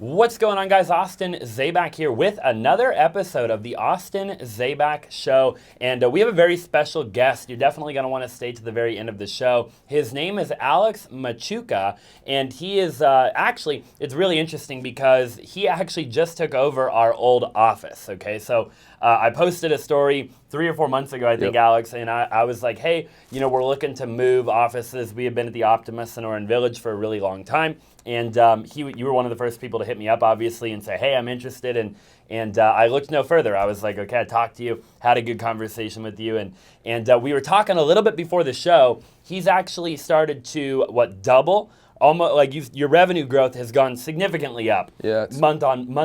What's going on, guys? Austin Zabak here with another episode of the Austin Zabak Show. And we have a very special guest. You're definitely going to want to stay to the very end of the show. His name is Alex Machuca, and he is actually, it's really interesting because he actually just took over our old office, okay? So I posted a story 3 or 4 months ago, I think, Alex, and I was like, hey, we're looking to move offices. We have been at the Optimus in Orange Village for a really long time. And you were one of the first people to hit me up, obviously, and say, hey, I'm interested. And I looked no further. I was like, okay, I talked to you, had a good conversation with you. And we were talking a little bit before the show. He's actually started to, double? Almost like your revenue growth has gone significantly up month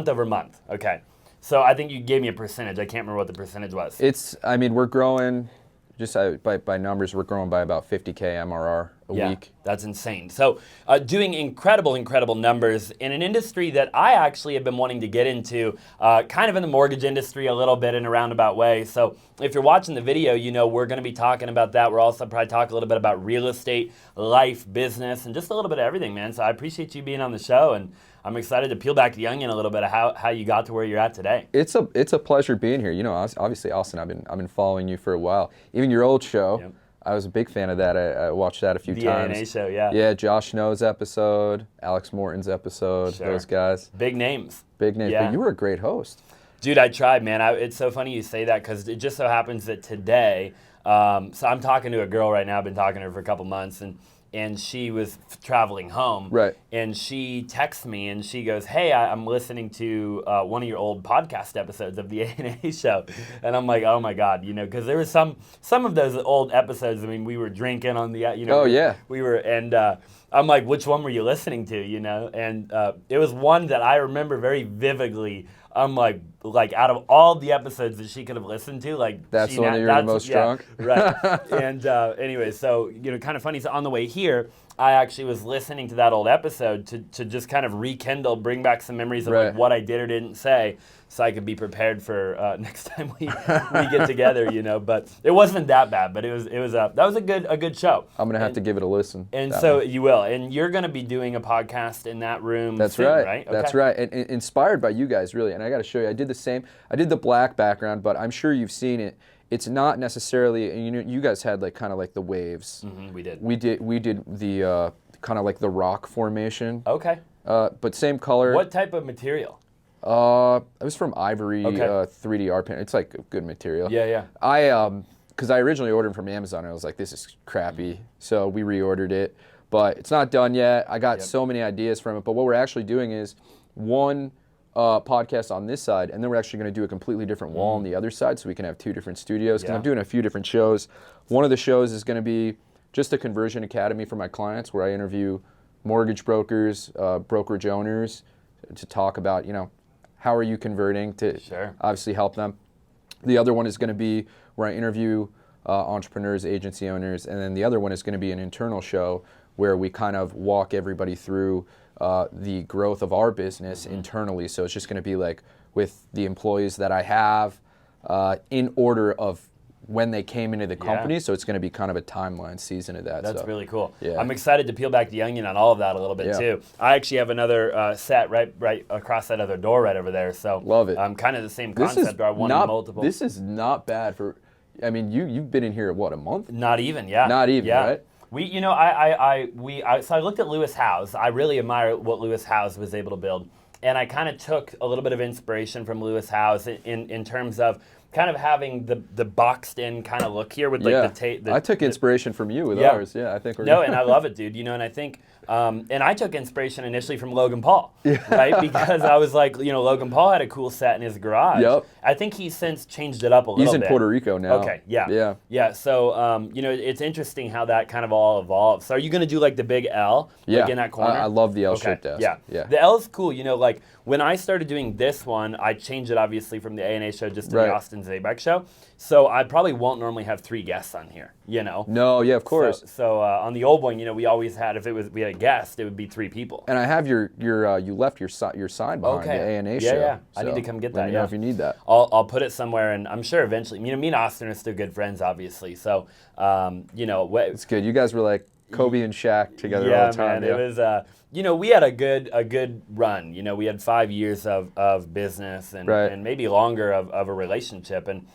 over month. Okay. So I think you gave me a percentage. I can't remember what the percentage was. We're growing, just by numbers, we're growing by about 50K MRR a week. That's insane. So doing incredible numbers in an industry that I actually have been wanting to get into, kind of in the mortgage industry a little bit in a roundabout way. So if you're watching the video, we're going to be talking about that. We're also probably talk a little bit about real estate, life, business, and just a little bit of everything, man. So I appreciate you being on the show, and I'm excited to peel back the onion a little bit of how you got to where you're at today. It's a pleasure being here. Obviously, Austin, I've been following you for a while. Even your old show. Yep. I was a big fan of that. I watched that a few times. The A&A show, yeah. Yeah, Josh Snow's episode, Alex Morton's episode, those guys. Big names. Yeah. But you were a great host. Dude, I tried, man. It's so funny you say that because it just so happens that today, so I'm talking to a girl right now. I've been talking to her for a couple months, and she was traveling home. Right. And she texts me and she goes, hey, I'm listening to one of your old podcast episodes of the A&A show. And I'm like, oh my God, because there was some of those old episodes, I mean, we were drinking on the, Oh, yeah. We were, and I'm like, which one were you listening to, And it was one that I remember very vividly. I'm like out of all the episodes that she could have listened to, that's the one that you were the most drunk. Right. And anyway, so kind of funny. So on the way here, I actually was listening to that old episode to just kind of rekindle, bring back some memories of what I did or didn't say, so I could be prepared for next time we get together. But it wasn't that bad. But that was a good show. I'm gonna have to give it a listen. And so you will, and you're gonna be doing a podcast in that room. That's soon, right? Okay. That's right. And inspired by you guys, really. And I got to show you. I did the same. I did the black background, but I'm sure you've seen it. It's not necessarily, you guys had kind of the waves. Mm-hmm, we did. We did the kind of the rock formation. Okay. But same color. What type of material? It was from Ivory 3D art pen. It's good material. Yeah. Because I originally ordered them from Amazon. And I was like, this is crappy. So we reordered it. But it's not done yet. I got so many ideas from it. But what we're actually doing is one podcast on this side, and then we're actually going to do a completely different wall on the other side, so we can have 2 different studios. Because I'm doing a few different shows. One of the shows is going to be just a conversion academy for my clients, where I interview mortgage brokers, brokerage owners, to talk about how are you converting to obviously help them. The other one is going to be where I interview entrepreneurs, agency owners, and then the other one is going to be an internal show where we kind of walk everybody through the growth of our business internally. So it's just going to be with the employees that I have in order of when they came into the company. So it's going to be kind of a timeline season of that. That's really cool. Yeah. I'm excited to peel back the onion on all of that a little bit too. I actually have another set right across that other door right over there. So love it. Kind of the same concept. I wanted multiple. This is not bad for. I mean, you've been in here a month? Not even. Yeah. Not even. Yeah. Right. So I looked at Lewis Howes. I really admire what Lewis Howes was able to build. And I kind of took a little bit of inspiration from Lewis Howes in terms of kind of having the boxed in kind of look here with the tape. I took inspiration from you with ours. Yeah, I think we're and I love it, dude. And I think and I took inspiration initially from Logan Paul, right? Because I was like, Logan Paul had a cool set in his garage. Yep. I think he's since changed it up a little bit. He's in Puerto Rico now. Okay, yeah. So, it's interesting how that kind of all evolves. So are you going to do the big L in that corner? I love the L-shaped desk. Yeah. The L's cool. When I started doing this one, I changed it obviously from the A&A show just to the Austin Zabak show. So I probably won't normally have 3 guests on here, No, yeah, of course. So on the old one, we always had, if we had a guest, it would be 3 people. And I have you left your sign behind the A&A show. Yeah. So I need to come get that. Let me know if you need that. I'll put it somewhere, and I'm sure eventually. Me and Austin are still good friends, obviously. So, It's good. You guys were like, Kobe and Shaq together Yeah, all the time. man. It was, we had a good run. We had 5 years of business and, Right. and maybe longer of a relationship. And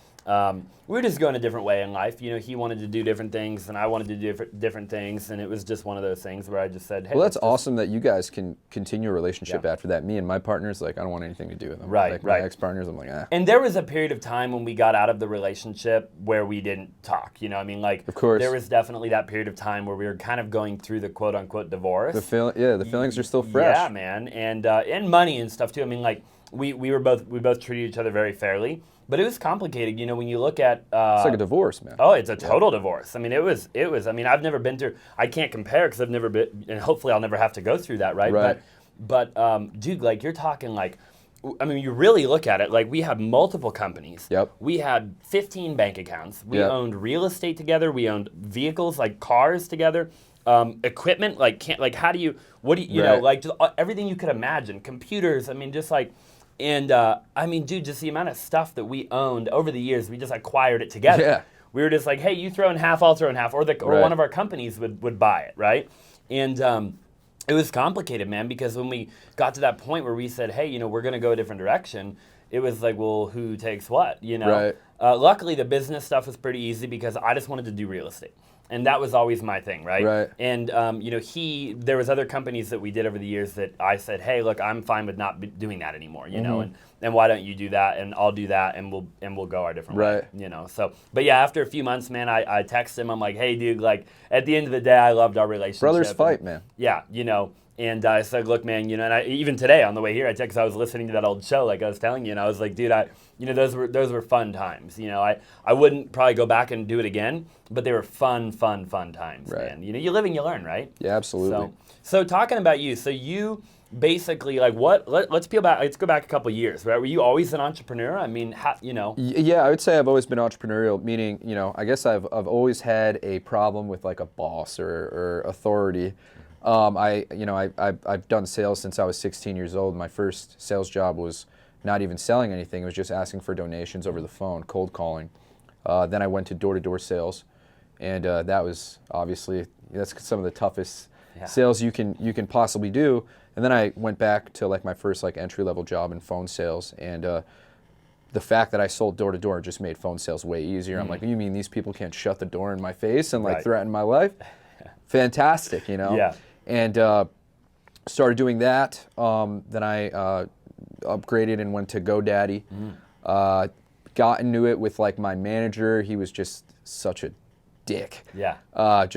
we were just going a different way in life. He wanted to do different things and I wanted to do different things. And it was just one of those things where I just said, hey. Well, that's awesome that you guys can continue a relationship Yeah. after that. Me and my partners, like, I don't want anything to do with them. Right, like, right. My ex-partners, I'm like, ah. And there was a period of time when we got out of the relationship where we didn't talk. Of course. There was definitely that period of time where we were kind of going through the quote unquote divorce. The feelings are still fresh. Yeah, man, and money and stuff too. We both treated each other very fairly, but it was complicated. When you look at It's like a divorce, man. oh, it's a total divorce. It was. I've never been through. I can't compare because I've never been, and hopefully I'll never have to go through that, right? Right. But dude, like you're talking like. You really look at it, like we had multiple companies. Yep. We had 15 bank accounts. We Yep. owned real estate together. We owned vehicles, like cars together. Equipment, how do you, Right. like just everything you could imagine. Computers, just like, and dude, just the amount of stuff that we owned over the years, we just acquired it together. Yeah. We were just like, hey, you throw in half, I'll throw in half, or Right. one of our companies would buy it, right? And it was complicated, man, because when we got to that point where we said, hey, we're going to go a different direction, it was like, well, who takes what, Right. Luckily, the business stuff was pretty easy because I just wanted to do real estate. And that was always my thing, right? Right. And, there was other companies that we did over the years that I said, hey, look, I'm fine with not doing that anymore, and why don't you do that and I'll do that and we'll go our different way, So, but yeah, after a few months, man, I texted him. I'm like, hey, dude, like at the end of the day, I loved our relationship. Brothers fight, man. Yeah, And I said, look, man, and even today on the way here, I texted, I was listening to that old show, like I was telling you, and I was like, dude, those were fun times. I wouldn't probably go back and do it again, but they were fun times, Right. man. You live and you learn, right? Yeah, absolutely. So talking about you, so you basically like what? Let's go back a couple years, right? Were you always an entrepreneur? Yeah, I would say I've always been entrepreneurial, meaning, I guess I've always had a problem with like a boss or authority. I've done sales since I was 16 years old. My first sales job was not even selling anything. It was just asking for donations over the phone, cold calling. Then I went to door-to-door sales, and that was obviously, that's some of the toughest sales you can possibly do. And then I went back to like my first like entry-level job in phone sales, and the fact that I sold door-to-door just made phone sales way easier. I'm like, you mean these people can't shut the door in my face and like Right. threaten my life? Fantastic, Yeah. And started doing that. Then I upgraded and went to GoDaddy. Got into it with like my manager. He was just such a dick. Yeah. I've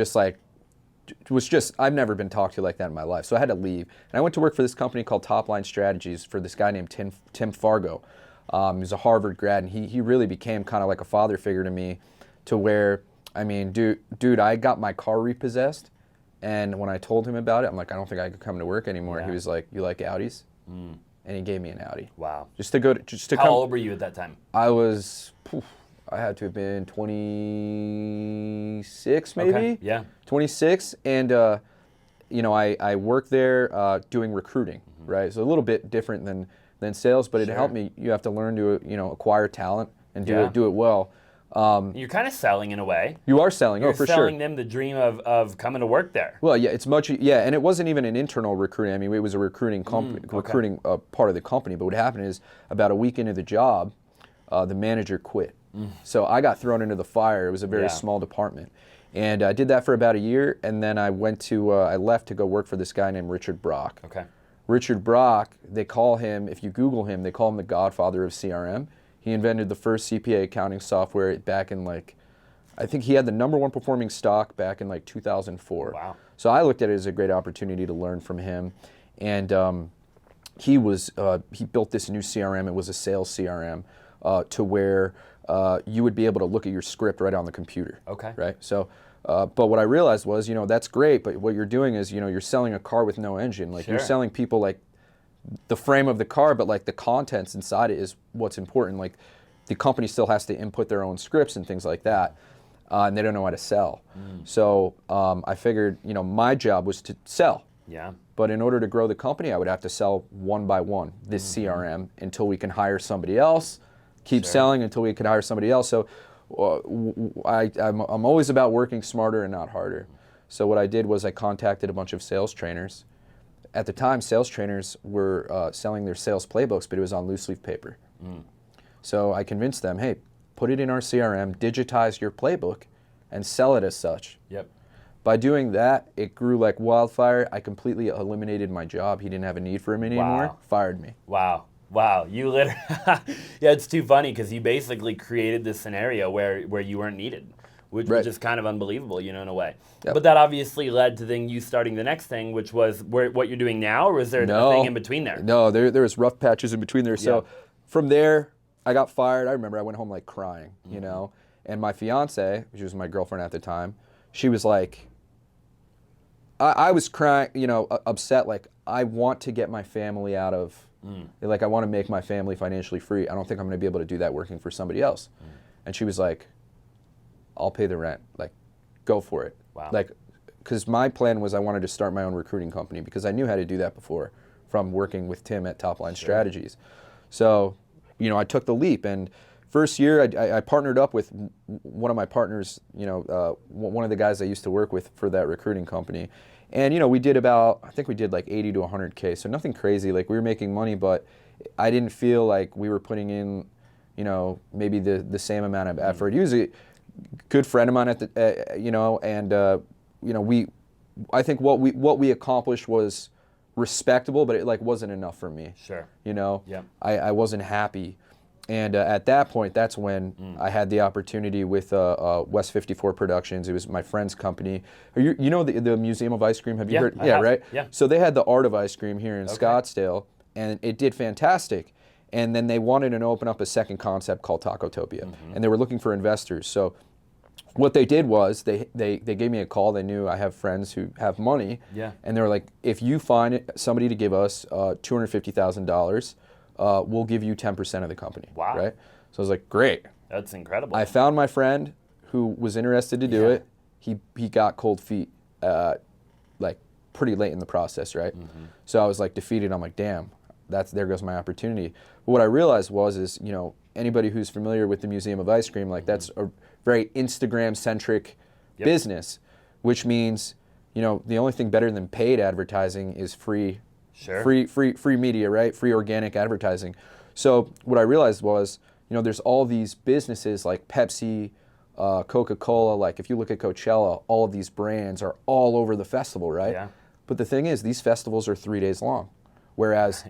never been talked to like that in my life. So I had to leave. And I went to work for this company called Top Line Strategies for this guy named Tim Fargo. He was a Harvard grad, and he really became kind of like a father figure to me, to where, dude, I got my car repossessed. And when I told him about it, I'm like, I don't think I could come to work anymore. Yeah. He was like, you like Audis? And he gave me an Audi. Wow. How old were you at that time? I had to have been 26 maybe. Okay. Yeah. 26, and I worked there doing recruiting, right? So a little bit different than sales, but it helped me. You have to learn to acquire talent and do it well. You're kind of selling in a way. You are selling, You're for selling sure. them the dream of coming to work there. Well, yeah, and it wasn't even an internal recruiting. It was a recruiting company, recruiting part of the company. But what happened is, about a week into the job, the manager quit. So I got thrown into the fire. It was a very small department, and I did that for about a year, and then I left to go work for this guy named Richard Brock. Okay. Richard Brock, they call him, if you Google him, they call him the godfather of CRM. He invented the first CPA accounting software back in I think he had the #1 performing stock back in 2004. Wow. So I looked at it as a great opportunity to learn from him. And he built this new CRM. It was a sales CRM to where you would be able to look at your script right on the computer. Okay. Right? So, but what I realized was, that's great, but what you're doing is, you're selling a car with no engine. You're Sure. selling people the frame of the car, but the contents inside it is what's important. The company still has to input their own scripts and things like that, and they don't know how to sell. So I figured, my job was to sell. Yeah. But in order to grow the company, I would have to sell one by one this CRM until we can hire somebody else, keep selling until we can hire somebody else. So I'm always about working smarter and not harder. So what I did was I contacted a bunch of sales trainers. At the time, sales trainers were selling their sales playbooks, but it was on loose leaf paper. So I convinced them, hey, put it in our CRM, digitize your playbook, and sell it as such. Yep. By doing that, it grew like wildfire. I completely eliminated my job. He didn't have a need for me anymore. Wow. Fired me. Wow. Wow. You literally, yeah, it's too funny because you basically created this scenario where you weren't needed, which is kind of unbelievable, in a way. Yep. But that obviously led to then you starting the next thing, which was what you're doing now, or was there a thing in between there? No, there was rough patches in between there. So from there, I got fired. I remember I went home like crying, and my fiance, which was my girlfriend at the time, she was like, I was crying, upset, like, I want to get my family out of, like, I want to make my family financially free. I don't think I'm going to be able to do that working for somebody else. And she was like, I'll pay the rent. Like, go for it. Wow. Like, because my plan was I wanted to start my own recruiting company because I knew how to do that before from working with Tim at Top Line Strategies. So, I took the leap. And first year, I partnered up with one of my partners, one of the guys I used to work with for that recruiting company. And, we did I think we did like 80 to 100K. So nothing crazy. Like, we were making money, but I didn't feel like we were putting in, maybe the same amount of effort. He was a good friend of mine at the, I think what we accomplished was respectable, but it like wasn't enough for me. Sure. Yeah. I wasn't happy. And at that point, that's when I had the opportunity with West 54 Productions. It was my friend's company. You know the Museum of Ice Cream? Have you heard? Yeah, right? Yeah. So they had the Art of Ice Cream here in Scottsdale, and it did fantastic. And then they wanted to open up a second concept called Tacotopia, and they were looking for investors. So what they did was they gave me a call. They knew I have friends who have money, and they were like, if you find somebody to give us $250,000, we'll give you 10% of the company. Wow. Right? So I was like, great. That's incredible. I found my friend who was interested to do it. He got cold feet like pretty late in the process, right? So I was like defeated. I'm like, damn, there goes my opportunity. But what I realized is, anybody who's familiar with the Museum of Ice Cream, like that's a very Instagram-centric business, which means, the only thing better than paid advertising is free media, right? Free organic advertising. So what I realized was, there's all these businesses like Pepsi, Coca-Cola, like if you look at Coachella, all of these brands are all over the festival, right? Yeah. But the thing is, these festivals are 3 days long, whereas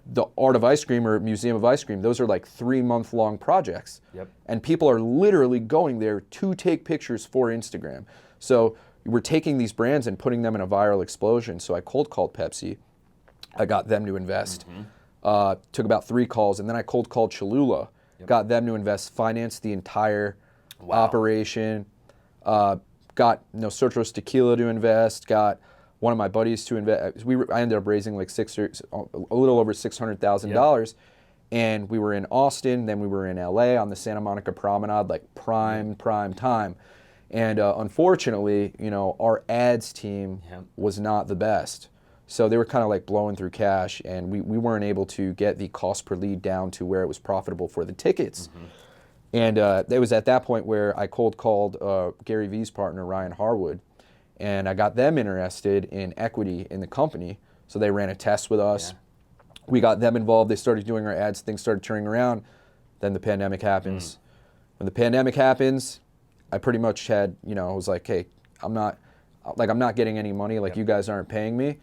the Art of Ice Cream or Museum of Ice Cream, those are like 3-month-long projects. Yep. And people are literally going there to take pictures for Instagram. So we're taking these brands and putting them in a viral explosion. So I cold called Pepsi. I got them to invest. Took about 3 calls, and then I cold called Cholula, got them to invest, financed the entire operation, got Nosotros Tequila to invest, got one of my buddies to invest. I ended up raising like a little over $600,000, and we were in Austin, then we were in LA on the Santa Monica Promenade, like prime time. And unfortunately, our ads team was not the best. So they were kind of like blowing through cash, and we weren't able to get the cost per lead down to where it was profitable for the tickets. And it was at that point where I cold called Gary Vee's partner, Ryan Harwood, and I got them interested in equity in the company. So they ran a test with us. We got them involved. They started doing our ads. Things started turning around. Then the pandemic happens. When the pandemic happens, I pretty much had, I was like, hey, I'm not getting any money. Like, you guys aren't paying me.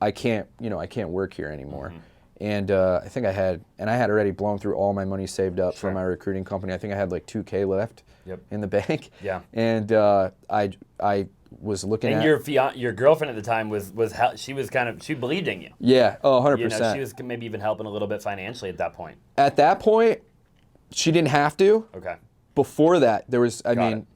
I can't work here anymore. And I think I had already blown through all my money saved up for my recruiting company. I think I had like $2K left in the bank. And I was looking at. And your girlfriend at the time she believed in you. Yeah, 100%. She was maybe even helping a little bit financially at that point. At that point, she didn't have to. Okay. Before that, there was,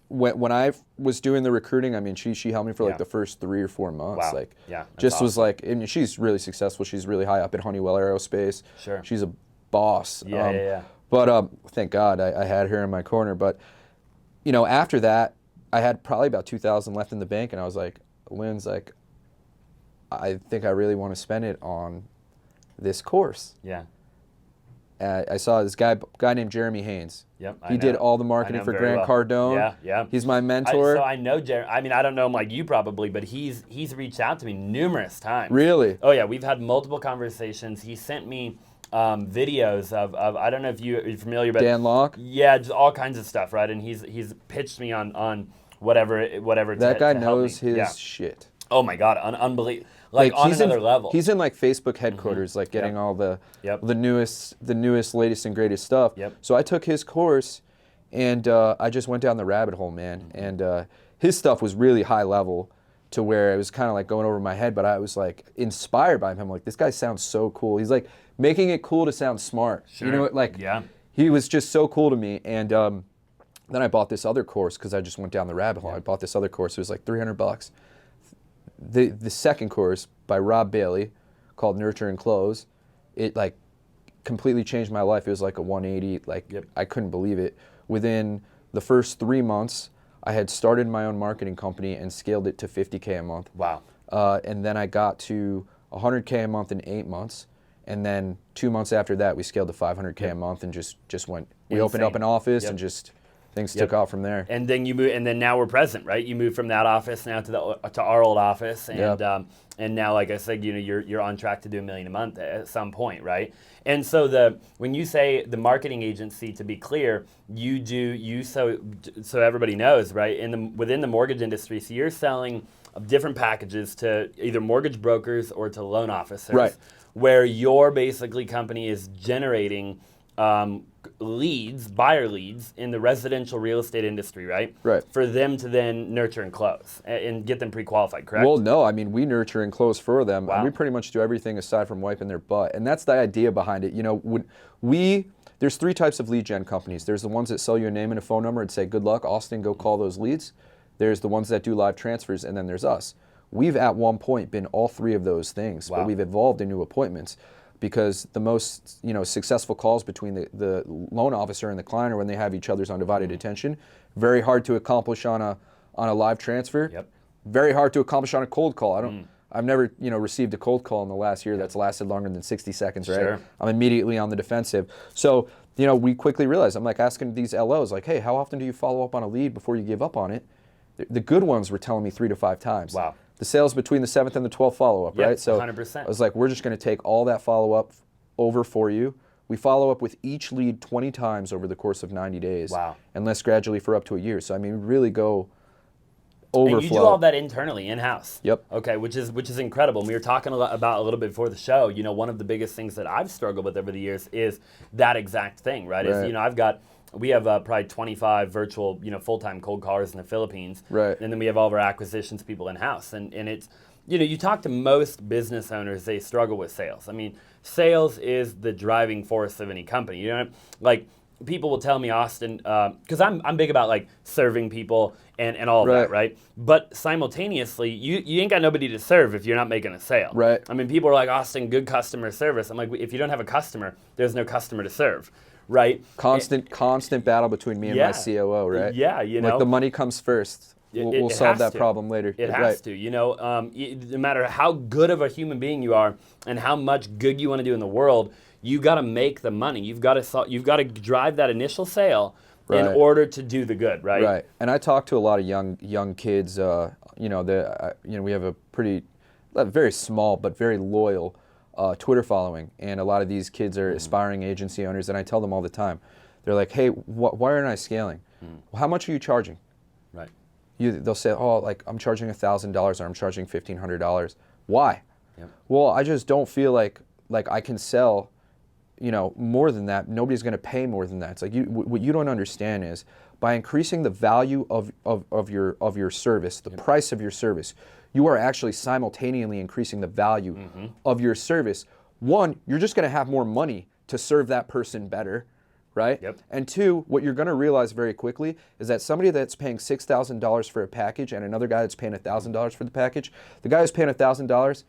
when I was doing the recruiting, she helped me for like the first 3 or 4 months. Wow. Like, just awesome. Was like, and she's really successful. She's really high up at Honeywell Aerospace. Sure. She's a boss. Yeah. But thank God I had her in my corner. But, after that, I had probably about $2,000 left in the bank, and I was like, Lynn's like, I think I really want to spend it on this course. Yeah. I saw this guy named Jeremy Haynes. Yep, He did all the marketing for Grant Cardone. Yeah, yeah. He's my mentor. So I know Jeremy. I mean, I don't know him like you probably, but he's reached out to me numerous times. Really? Oh yeah, we've had multiple conversations. He sent me videos of I don't know if you're familiar, but Dan Locke? Yeah, just all kinds of stuff, right? And he's pitched me on whatever. That guy to knows help me. his shit. Oh my God, unbelievable. Like on another level. He's in like Facebook headquarters, like getting all the newest, latest and greatest stuff. Yep. So I took his course, and I just went down the rabbit hole, man. And his stuff was really high level, to where it was kind of like going over my head. But I was like inspired by him. I'm like, this guy sounds so cool. He's like making it cool to sound smart. Sure. You know, like he was just so cool to me. And then I bought this other course because I just went down the rabbit hole. I bought this other course. It was like $300. The second course by Rob Bailey, called Nurture and Close, it like completely changed my life. It was like a 180. Like I couldn't believe it. Within the first 3 months, I had started my own marketing company and scaled it to $50K a month. Wow. And then I got to $100K a month in 8 months. And then 2 months after that, we scaled to $500K a month and just went. We opened up an office and just. Things took off from there. And then you move, and then now we're present, right? You moved from that office now to our old office, and now, like I said, you know, you're on track to do $1 million a month at some point, right? And so when you say the marketing agency, to be clear, so everybody knows, right? Within the mortgage industry, so you're selling different packages to either mortgage brokers or to loan officers, right? Where your basically company is generating buyer leads in the residential real estate industry, right? Right. For them to then nurture and close and get them pre-qualified, correct? Well, no, I mean, we nurture and close for them. Wow. And we pretty much do everything aside from wiping their butt. And that's the idea behind it. You know, there's 3 types of lead gen companies. There's the ones that sell you a name and a phone number and say, good luck, Austin, go call those leads. There's the ones that do live transfers, and then there's us. We've at one point been all 3 of those things, but we've evolved into appointments. Because the most successful calls between the loan officer and the client are when they have each other's undivided attention. Very hard to accomplish on a live transfer. Yep. Very hard to accomplish on a cold call. I've never received a cold call in the last year that's lasted longer than 60 seconds. Right. Sure. I'm immediately on the defensive. So we quickly realized, I'm like asking these LOs like, hey, how often do you follow up on a lead before you give up on it? The good ones were telling me 3 to 5 times. Wow. The sales between the 7th and the 12th follow-up, right? So 100%. I was like, we're just going to take all that follow-up over for you. We follow up with each lead 20 times over the course of 90 days. Wow. And less gradually for up to a year. So, I mean, really go overflow. And you do all that internally, in-house. Yep. Okay, which is incredible. And we were talking about a little bit before the show. You know, one of the biggest things that I've struggled with over the years is that exact thing, right? We have probably 25 virtual, full-time cold callers in the Philippines. Right. And then we have all of our acquisitions people in-house. And it's, you talk to most business owners, they struggle with sales. I mean, sales is the driving force of any company. You know, like people will tell me, Austin, because I'm big about like serving people and all of that, right? But simultaneously, you ain't got nobody to serve if you're not making a sale. Right. I mean, people are like, Austin, good customer service. I'm like, if you don't have a customer, there's no customer to serve. Right. Constant battle between me and my COO, right? Yeah, Like the money comes first. We'll solve that problem later. It has to. No matter how good of a human being you are and how much good you want to do in the world, you got to make the money. You've got to drive that initial sale in order to do the good, right? Right. And I talk to a lot of young kids. We have a very small but very loyal Twitter following, and a lot of these kids are aspiring agency owners, and I tell them all the time, they're like, hey, why aren't I scaling? Well, how much are you charging? Right. They'll say, oh, like I'm charging $1,000 or I'm charging $1,500. Why? Yep. Well, I just don't feel like I can sell, more than that. Nobody's going to pay more than that. It's like what you don't understand is by increasing the value of your service, the price of your service, you are actually simultaneously increasing the value of your service. One, you're just going to have more money to serve that person better, right? Yep. And 2, what you're going to realize very quickly is that somebody that's paying $6,000 for a package and another guy that's paying $1,000 for the package, the guy who's paying $1,000,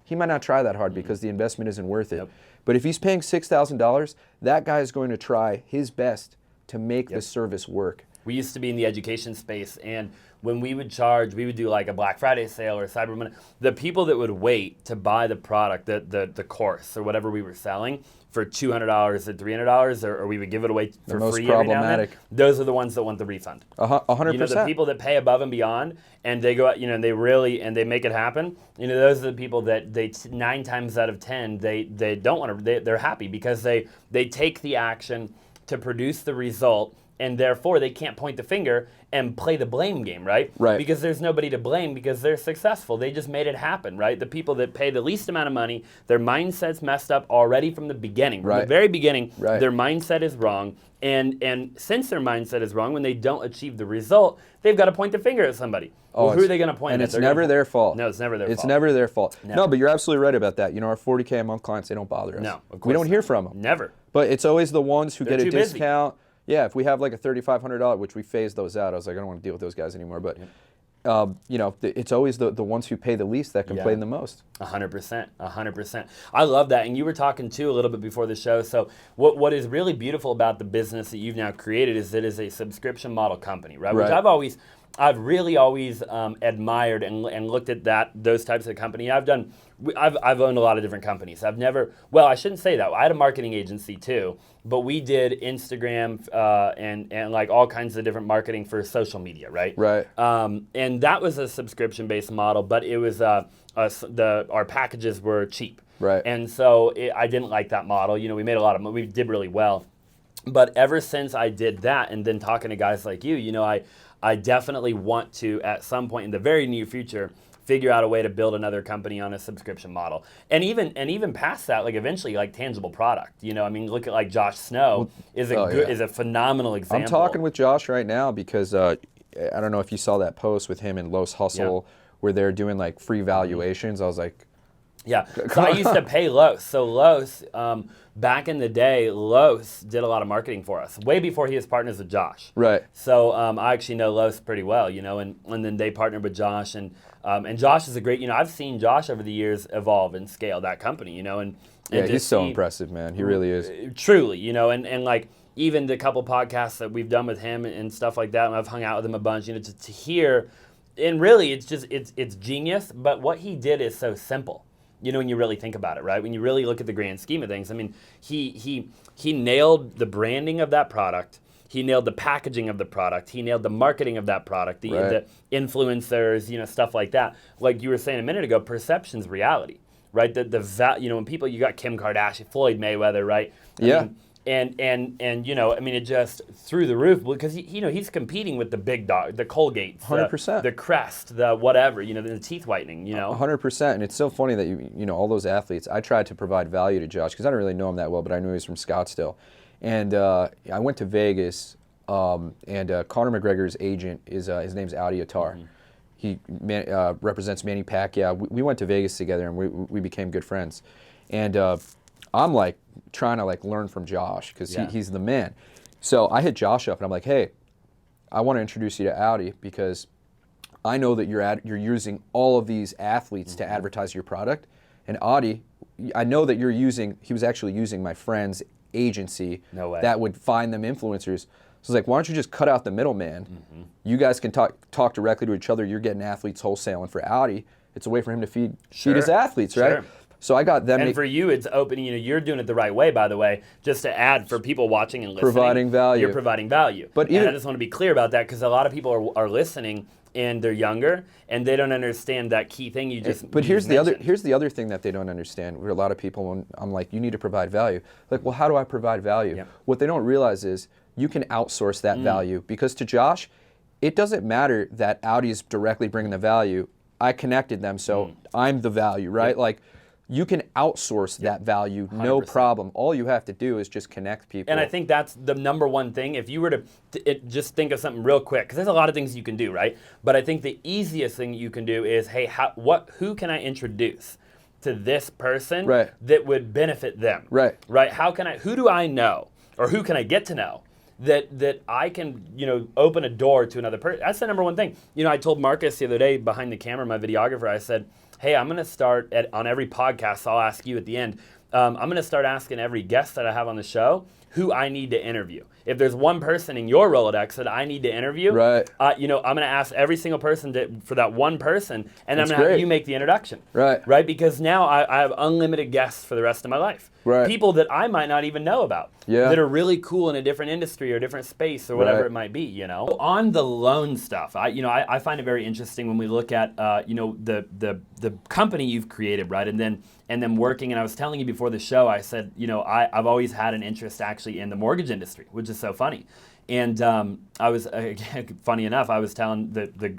he might not try that hard because the investment isn't worth it. But if he's paying $6,000, that guy is going to try his best to make the service work. We used to be in the education space, and when we would do like a Black Friday sale or Cyber Monday, the people that would wait to buy the product, the course or whatever we were selling for $200 or $300, or we would give it away for free every now and then, those are the ones that want the refund. 100%. You know, the people that pay above and beyond, and they go out, you know, and they make it happen. You know, those are the people that 9 times out of 10 they don't want to. They're happy because they take the action to produce the result, and therefore they can't point the finger and play the blame game, right? Right. Because there's nobody to blame because they're successful. They just made it happen, right? The people that pay the least amount of money, their mindset's messed up already from the beginning. From the very beginning, their mindset is wrong. And since their mindset is wrong, when they don't achieve the result, they've got to point the finger at somebody. Well, who are they going to point at? And it's never their fault. No, it's never their fault. It's never their fault. Never. No, but you're absolutely right about that. You know, our 40K a month clients, they don't bother us. No, of course we don't hear from them. Never. But it's always the ones who get a discount. Busy. Yeah, if we have like a $3,500, which we phased those out, I was like, I don't want to deal with those guys anymore. But, you know, it's always the ones who pay the least that complain the most. 100%, 100%. I love that. And you were talking too a little bit before the show. So what is really beautiful about the business that you've now created is that it is a subscription model company, right? Which I've really always admired and looked at those types of company. I've owned a lot of different companies. I shouldn't say that. I had a marketing agency too, but we did Instagram and like all kinds of different marketing for social media, right? Right. And that was a subscription-based model, but it was our packages were cheap. Right. And so I didn't like that model. You know, we made a lot of money. We did really well. But ever since I did that, and then talking to guys like you, you know, I definitely want to, at some point in the very near future, figure out a way to build another company on a subscription model. And even past that, like eventually like tangible product. You know, I mean, look at like Josh Snow is a phenomenal example. I'm talking with Josh right now because I don't know if you saw that post with him and Los Hustle where they're doing like free valuations. I was like, yeah. So I used to pay Los. So Los, back in the day, Los did a lot of marketing for us, way before he was partners with Josh. Right. So I actually know Los pretty well, you know, and then they partnered with Josh, and Josh is a great, you know, I've seen Josh over the years evolve and scale that company, you know, and he's so impressive, man. He really is. Truly, you know, and like even the couple podcasts that we've done with him and stuff like that, and I've hung out with him a bunch, you know, to hear, and really it's just, it's genius, but what he did is so simple. You know, when you really think about it, right? When you really look at the grand scheme of things, I mean, he nailed the branding of that product. He nailed the packaging of the product. He nailed the marketing of that product, the influencers, you know, stuff like that. Like you were saying a minute ago, perception's reality, right? You know, when people, you got Kim Kardashian, Floyd Mayweather, right? I mean, and you know, I mean, it just through the roof because you know he's competing with the big dog, the Colgates, 100%, the Crest, the whatever, you know, the teeth whitening, you know, 100%. And it's so funny that you know all those athletes. I tried to provide value to Josh because I don't really know him that well, but I knew he was from Scottsdale, and I went to Vegas, and Conor McGregor's agent is his name's Audi Attar. Mm-hmm. He represents Manny Pacquiao. We went to Vegas together and we became good friends, and I'm like trying to like learn from Josh because he's the man. So I hit Josh up and I'm like, hey, I want to introduce you to Audi because I know that you're using all of these athletes to advertise your product. And Audi, I know that he was actually using my friend's agency that would find them influencers. So I was like, why don't you just cut out the middleman? Mm-hmm. You guys can talk directly to each other. You're getting athletes wholesaling for Audi. It's a way for him to feed his athletes, right? Sure. So I got them. And for you, it's opening, you know, you're doing it the right way, by the way, just to add for people watching and listening. Providing value. You're providing value. And I just want to be clear about that because a lot of people are listening and they're younger and they don't understand that key thing you just But here's the other thing that they don't understand. Where a lot of people, when I'm like, you need to provide value. Like, well, how do I provide value? Yep. What they don't realize is you can outsource that value because to Josh, it doesn't matter that Audi is directly bringing the value. I connected them, so I'm the value, right? Yep. Like, you can outsource that value, 100%. No problem. All you have to do is just connect people. And I think that's the number one thing. If you were to just think of something real quick, because there's a lot of things you can do, right? But I think the easiest thing you can do is, hey, who can I introduce to this person that would benefit them? Right. Who do I know, or who can I get to know that I can, you know, open a door to another person? That's the number one thing. You know, I told Marcus the other day behind the camera, my videographer, I said, hey, I'm going to start on every podcast, I'll ask you at the end, I'm going to start asking every guest that I have on the show who I need to interview. If there's one person in your Rolodex that I need to interview, Right. I'm going to ask every single person for that one person, and That's I'm going to have great. you make the introduction. Right. Right? Because now I have unlimited guests for the rest of my life. Right. People that I might not even know about. Yeah. That are really cool in a different industry or different space or whatever Right. it might be, On the loan stuff, I find it very interesting when we look at, the company you've created, right? And then working, and I was telling you before the show, I said, I've always had an interest actually in the mortgage industry, which is so funny. And I was, funny enough, I was telling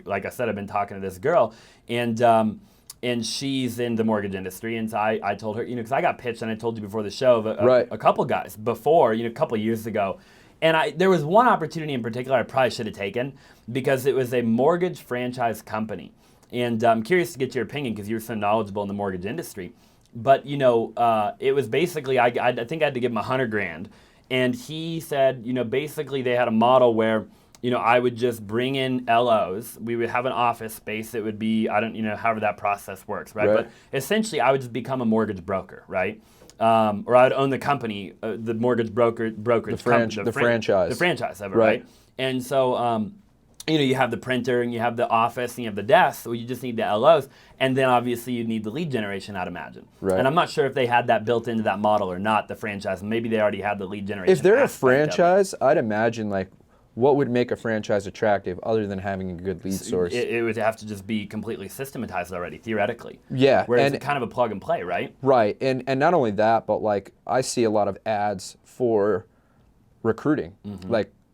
like I said, I've been talking to this girl, and she's in the mortgage industry, and so I told her, because I got pitched, and I told you before the show, of a couple guys before, a couple years ago, and there was one opportunity in particular I probably should have taken, because it was a mortgage franchise company, and I'm curious to get your opinion, because you're so knowledgeable in the mortgage industry, but it was basically, I think I had to give him $100,000, and he said, basically they had a model where, I would just bring in LOs. We would have an office space. It would be, however that process works, right? But essentially, I would just become a mortgage broker, right? Or I would own the company, the mortgage brokerage The company, franchise. the franchise of it, right? And so, you have the printer and you have the office and you have the desk. So you just need the LOs, and then obviously you need the lead generation, I'd imagine. Right. And I'm not sure if they had that built into that model or not, the franchise. Maybe they already had the lead generation. If they're a aspect of it. franchise, I'd imagine what would make a franchise attractive other than having a good lead source? It would have to just be completely systematized already, theoretically. Yeah. Whereas it's kind of a plug and play, right? Right. And not only that, but I see a lot of ads for recruiting.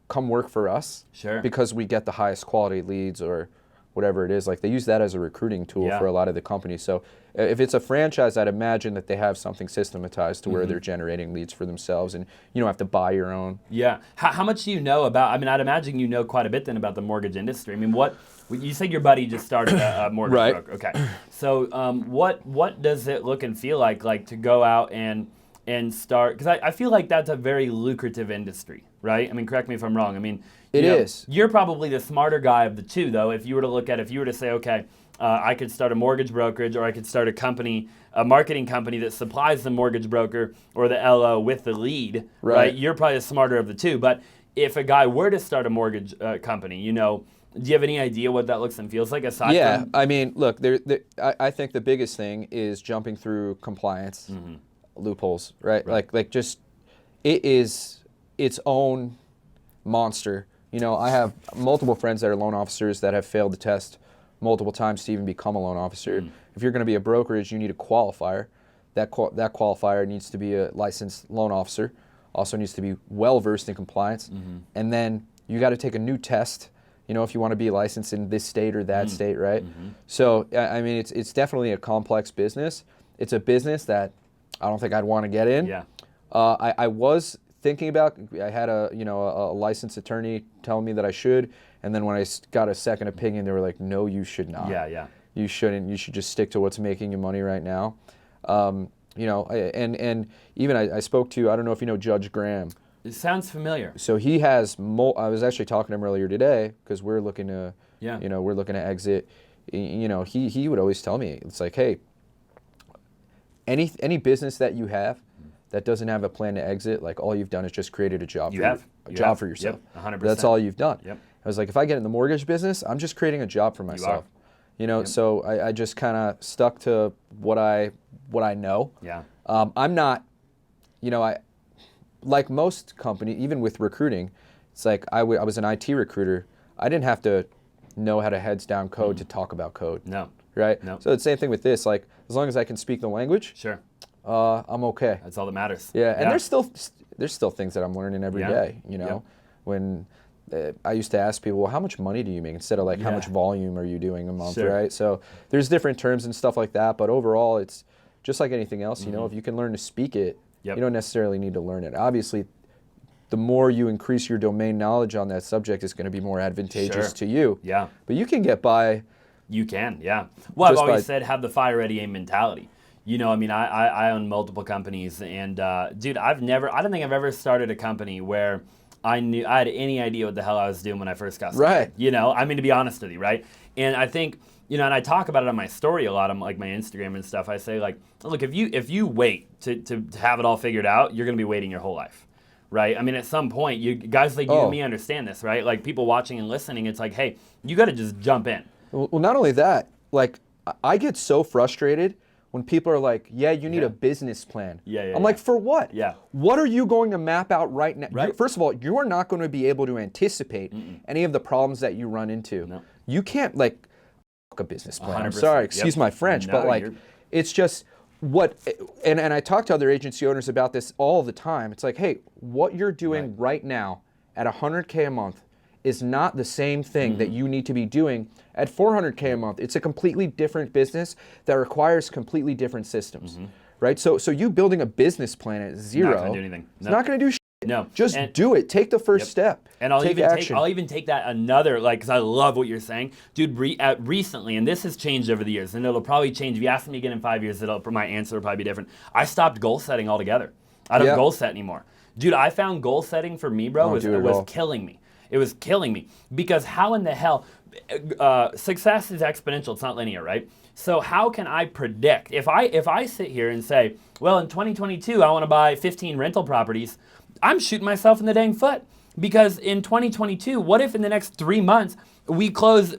Come work for us. Sure. Because we get the highest quality leads or whatever it is. They use that as a recruiting tool for a lot of the companies. So if it's a franchise, I'd imagine that they have something systematized to where they're generating leads for themselves, and you don't have to buy your own. Yeah. How much do you know about, I'd imagine you know quite a bit then about the mortgage industry. What, you said your buddy just started a mortgage broker. Okay. So what does it look and feel like to go out and start, because I feel like that's a very lucrative industry, right? Correct me if I'm wrong. It is. You're probably the smarter guy of the two, though, if you were to say, okay, I could start a mortgage brokerage, or I could start a marketing company that supplies the mortgage broker or the LO with the lead, right? You're probably the smarter of the two. But if a guy were to start a mortgage company, do you have any idea what that looks and feels like aside from? Look, I think the biggest thing is jumping through compliance loopholes, right? Just it is its own monster. I have multiple friends that are loan officers that have failed the test multiple times to even become a loan officer. If you're going to be a brokerage, you need a qualifier. That qualifier needs to be a licensed loan officer. Also needs to be well versed in compliance. And then you got to take a new test, if you want to be licensed in this state or that state, right? So it's definitely a complex business. It's a business that I don't think I'd want to get in. Yeah. I was thinking about. I had a licensed attorney telling me that I should, and then when I got a second opinion, they were like, "No, you should not. Yeah. You shouldn't. You should just stick to what's making you money right now." And even I spoke to, I don't know if you know Judge Graham. It sounds familiar. So he has. I was actually talking to him earlier today because we're looking to, we're looking to exit. He would always tell me, it's like, hey, any business that you have that doesn't have a plan to exit, all you've done is just created a job for yourself. Yep, 100%. That's all you've done. Yep. I was like, if I get in the mortgage business, I'm just creating a job for myself. So I just kind of stuck to what I know. Yeah. I'm not, I like most companies, even with recruiting, it's like I was an IT recruiter. I didn't have to know how to heads down code to talk about code. No. Right? No. So the same thing with this. As long as I can speak the language, Sure. I'm okay. That's all that matters. Yeah, and there's still things that I'm learning every day. When I used to ask people, well, how much money do you make, instead of how much volume are you doing a month, right? So there's different terms and stuff like that, but overall, it's just like anything else. If you can learn to speak it, you don't necessarily need to learn it. Obviously, the more you increase your domain knowledge on that subject, it's going to be more advantageous to you. Yeah. But you can get by. You can, yeah. Well, I've always said have the fire ready aim mentality. I own multiple companies, and dude, I don't think I've ever started a company where I had any idea what the hell I was doing when I first got started. Right. You know, I mean, to be honest with you, right? And I think, you know, and I talk about it on my story a lot on like my Instagram and stuff. I say like, look, if you wait to have it all figured out, you're going to be waiting your whole life. Right? I mean, at some point, you guys like you and me understand this, right? Like people watching and listening, it's like, hey, you got to just jump in. Well, not only that, like I get so frustrated when people are like, yeah, you need a business plan. I'm like, for what? Yeah. What are you going to map out right now? Right. First of all, you are not going to be able to anticipate any of the problems that you run into. No. You can't like a business plan. I'm 100%. sorry, excuse my French, No, but like it's just what, and I talk to other agency owners about this all the time. It's like, hey, what you're doing right now at $100K a month is not the same thing that you need to be doing at $400K a month. It's a completely different business that requires completely different systems, right? So you building a business plan at zero, not gonna do anything. It's not going to do shit. No. Just do it. Take the first step. And I'll take even action. I'll even take that another, like, because I love what you're saying. Dude, recently, and this has changed over the years, and it'll probably change. If you ask me again in 5 years, my answer will probably be different. I stopped goal setting altogether. I don't goal set anymore. Dude, I found goal setting for me, bro, was killing me. It was killing me. Because how in the hell, success is exponential, it's not linear, right? So how can I predict? If I sit here and say, well, in 2022, I want to buy 15 rental properties, I'm shooting myself in the dang foot. Because in 2022, what if in the next 3 months we close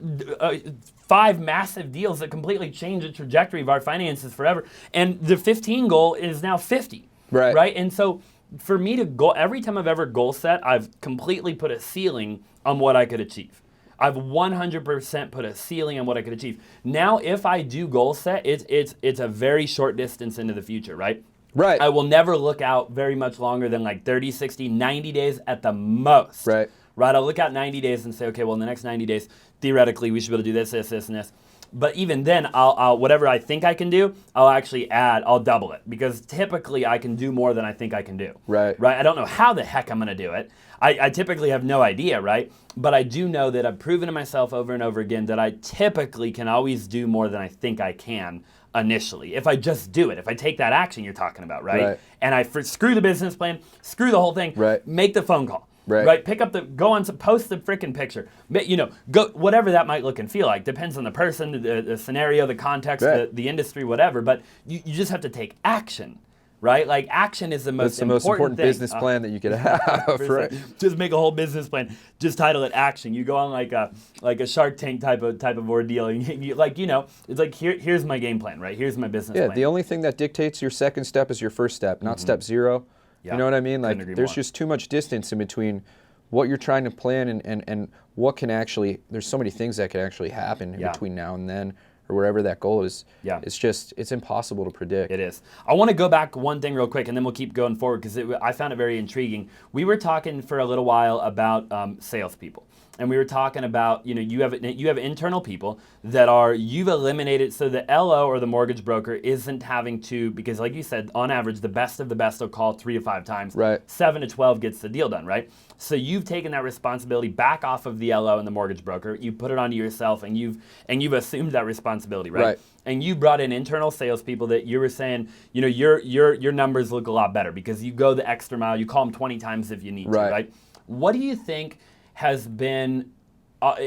5 massive deals that completely change the trajectory of our finances forever, and the 15 goal is now 50, right? And so for me to go, every time I've ever goal set, I've completely put a ceiling on what I could achieve. I've 100% put a ceiling on what I could achieve. Now, if I do goal set, it's a very short distance into the future, right? Right. I will never look out very much longer than like 30, 60, 90 days at the most. Right. Right. I'll look out 90 days and say, okay, well, in the next 90 days, theoretically, we should be able to do this, this, this, and this. But even then, I'll whatever I think I can do, I'll actually I'll double it. Because typically, I can do more than I think I can do. Right. Right. I don't know how the heck I'm going to do it. I typically have no idea, right? But I do know that I've proven to myself over and over again that I typically can always do more than I think I can initially. If I just do it, if I take that action you're talking about, right? And I screw the business plan, screw the whole thing, make the phone call. Right. Pick up post the freaking picture. You know, go whatever that might look and feel like. Depends on the person, the scenario, the context, the industry, whatever. But you just have to take action. Right? Like action is the most important thing. Business plan that you could have, right? Just make a whole business plan. Just title it action. You go on like a Shark Tank type of ordeal. And you, like, you know, it's like here's my game plan, right? Here's my business plan. Yeah, the only thing that dictates your second step is your first step, not step zero. You know what I mean? Like there's just too much distance in between what you're trying to plan and what can actually, there's so many things that can actually happen in between now and then, or wherever that goal is. It's impossible to predict. It is. I want to go back one thing real quick, and then we'll keep going forward because I found it very intriguing. We were talking for a little while about salespeople. And we were talking about, you know, you have internal people that you've eliminated, so the LO or the mortgage broker isn't having to, because like you said, on average, the best of the best will call 3 to 5 times. 7 to 12 gets the deal done, right? So you've taken that responsibility back off of the LO and the mortgage broker. You put it onto yourself, and you've assumed that responsibility, right? And you brought in internal salespeople that you were saying, you know, your numbers look a lot better because you go the extra mile. You call them 20 times if you need to, right? What do you think has been,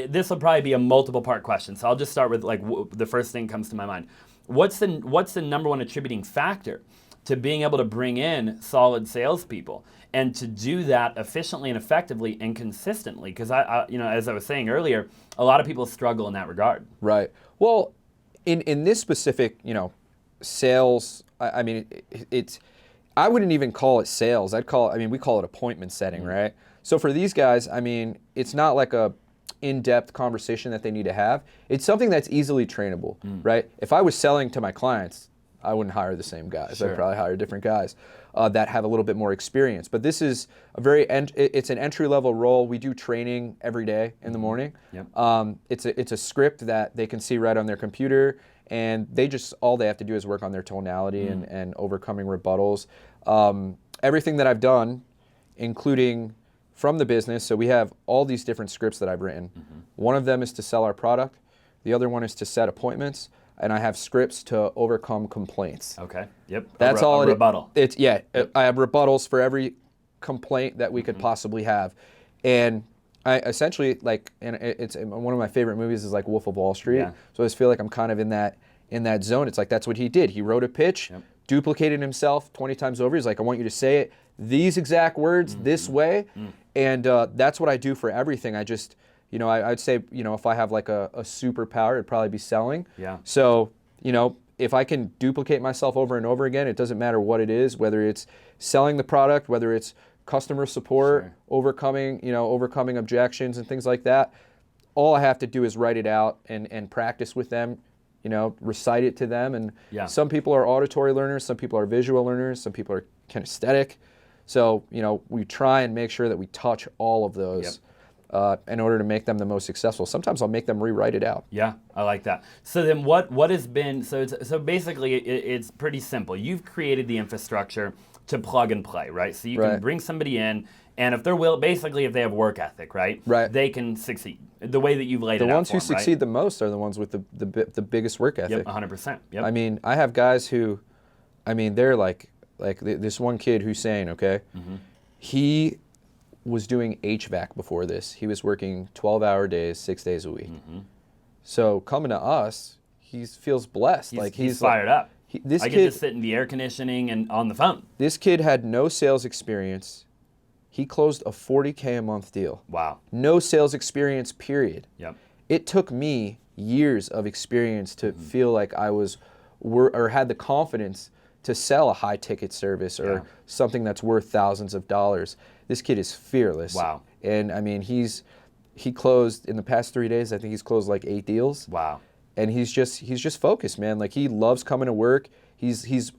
this will probably be a multiple part question, so I'll just start with like the first thing comes to my mind. What's the number one attributing factor to being able to bring in solid salespeople and to do that efficiently and effectively and consistently? Because I you know, as I was saying earlier, a lot of people struggle in that regard. Right. Well, in this specific, you know, sales, I mean, I wouldn't even call it sales. We call it appointment setting, right? So for these guys, I mean, it's not like a in-depth conversation that they need to have. It's something that's easily trainable, right? If I was selling to my clients, I wouldn't hire the same guys. I'd probably hire different guys that have a little bit more experience. But this is it's an entry-level role. We do training every day in the morning. It's a script that they can see right on their computer, and all they have to do is work on their tonality and overcoming rebuttals. Everything that I've done, including from the business, so we have all these different scripts that I've written. One of them is to sell our product. The other one is to set appointments. And I have scripts to overcome complaints. Okay. Yep. That's all. Rebuttal. I have rebuttals for every complaint that we could possibly have. And I essentially, like, and it's one of my favorite movies is like Wolf of Wall Street. Yeah. So I just feel like I'm kind of in that zone. It's like that's what he did. He wrote a pitch, duplicated himself 20 times over. He's like, I want you to say it these exact words this way. And that's what I do for everything. I just, I'd say, if I have like a superpower, it'd probably be selling. Yeah. So, if I can duplicate myself over and over again, it doesn't matter what it is, whether it's selling the product, whether it's customer support, overcoming objections and things like that. All I have to do is write it out and practice with them, recite it to them. And some people are auditory learners, some people are visual learners, some people are kinesthetic. So, we try and make sure that we touch all of those in order to make them the most successful. Sometimes I'll make them rewrite it out. Yeah, I like that. So then what has been, so basically it's pretty simple. You've created the infrastructure to plug and play, right? So you can bring somebody in, and if they're basically if they have work ethic, right? They can succeed the way that you've laid it out. The ones for who them, succeed the most are the ones with the biggest work ethic. Yep, 100%. Yep. I mean, I have guys who, they're like this one kid, Hussein, okay? He was doing HVAC before this. He was working 12-hour days, 6 days a week. So coming to us, he feels blessed. He's fired up. I This get kid, to sit in the air conditioning and on the phone. this kid had no sales experience. He closed a $40K a month deal. Wow. No sales experience, period. Yep. It took me years of experience to feel like I was, or had the confidence to sell a high ticket service or something that's worth thousands of dollars. This kid is fearless. Wow. And he closed in the past 3 days, I think he's closed like 8 deals. Wow. And he's just focused, man. Like, he loves coming to work. He's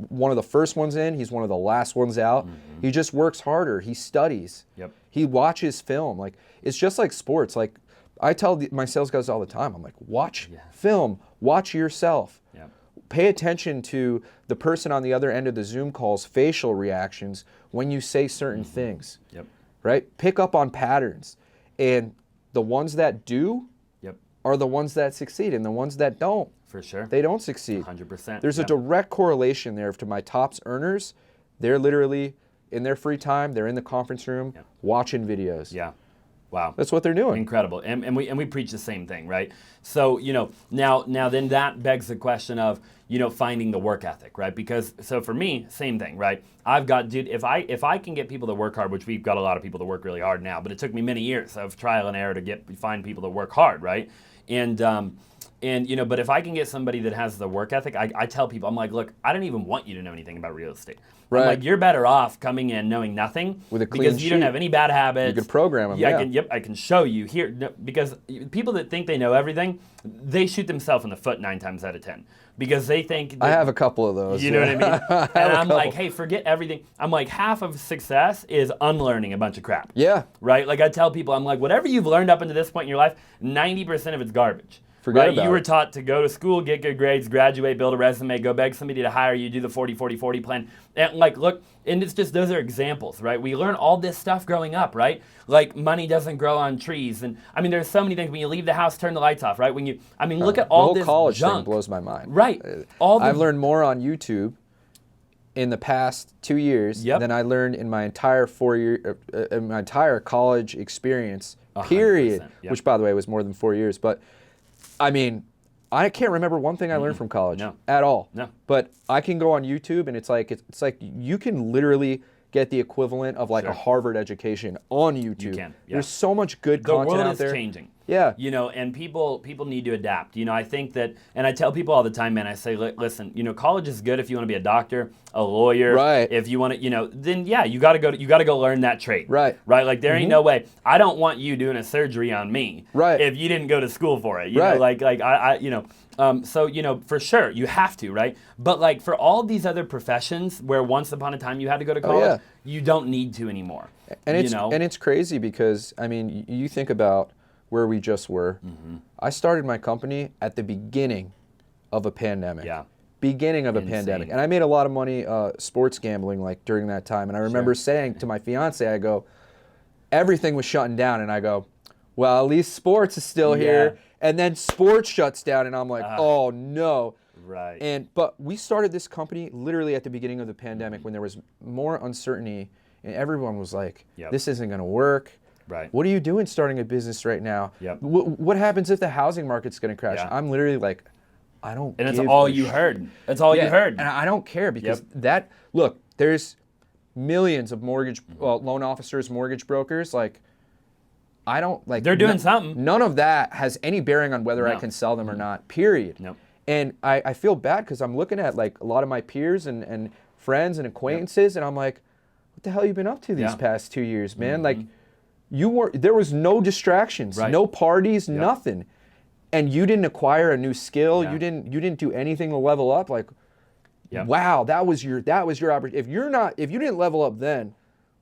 one of the first ones in. He's one of the last ones out. He just works harder. He studies. Yep. He watches film. Like, it's just like sports. Like, I tell my sales guys all the time, I'm like, watch film. Watch yourself. Yep. Pay attention to the person on the other end of the Zoom call's facial reactions when you say certain things. Yep. Right? Pick up on patterns. And the ones that do are the ones that succeed, and the ones that don't, For sure. they don't succeed. 100%. There's a direct correlation there to my tops earners. They're literally in their free time, they're in the conference room watching videos. Yeah. Wow. That's what they're doing. Incredible. And we preach the same thing, right? So, now then that begs the question of, finding the work ethic, right? Because, so for me, same thing, right? I've got, dude, if I can get people to work hard, which we've got a lot of people that work really hard now, but it took me many years of trial and error to find people that work hard, right? And but if I can get somebody that has the work ethic, I tell people, I'm like, look, I don't even want you to know anything about real estate. Right. I'm like, you're better off coming in knowing nothing with a clean because you don't sheet. have any bad habits. You could program them. Yeah, I can show you here. No, because people that think they know everything, they shoot themselves in the foot 9 times out of 10 because they think. I have a couple of those. You know what I mean? And I'm like, hey, forget everything. I'm like, half of success is unlearning a bunch of crap. Yeah. Right? Like I tell people, I'm like, whatever you've learned up until this point in your life, 90% of it's garbage. Forget right? about You were it. taught to go to school, get good grades, graduate, build a resume, go beg somebody to hire you, do the 40-40-40 plan. And like, look, and it's just, those are examples, right? We learn all this stuff growing up, right? Like money doesn't grow on trees. And I mean, there's so many things. When you leave the house, turn the lights off, right? Look at all the this whole college junk. thing blows my mind. Right. I've learned more on YouTube in the past 2 years than I learned in my entire in my entire college experience, period. Which, by the way, was more than 4 years. But I mean, I can't remember one thing I learned from college at all. No. But I can go on YouTube and it's like you can literally get the equivalent of like a Harvard education on YouTube. You can. Yeah. There's so much good The content world out is there. changing. Yeah. And people need to adapt. I think that, and I tell people all the time, man, I say, listen, college is good if you want to be a doctor, a lawyer. Right. If you want to, then you got to go learn that trade. Right. Right. Like there ain't no way. I don't want you doing a surgery on me. Right. If you didn't go to school for it. So, for sure you have to, right? But like for all these other professions where once upon a time you had to go to college, you don't need to anymore. And it's crazy because I mean, you think about where we just were. I started my company at the beginning of a pandemic. Yeah. Beginning of a pandemic. And I made a lot of money sports gambling like during that time. And I remember saying to my fiance, I go, everything was shutting down. And I go, well, at least sports is still here. And then sports shuts down and I'm like, oh no. Right. But we started this company literally at the beginning of the pandemic when there was more uncertainty and everyone was like, Yep. this isn't going to work. Right. What are you doing starting a business right now? Yep. What happens if the housing market's going to crash? Yeah. I'm literally like, I don't And it's give all a you shit. heard. That's all you heard. And I don't care because look, there's millions of loan officers, mortgage brokers, like, I don't like. They're doing something. None of that has any bearing on whether I No. can sell them or not, period. Nope. And I feel bad because I'm looking at like a lot of my peers and friends and acquaintances, and I'm like, what the hell you been up to these past 2 years, man? Like, there was no distractions, Right. no parties, nothing. And you didn't acquire a new skill. Yeah. You didn't do anything to level up. Like, wow, that was your opportunity. If you didn't level up then,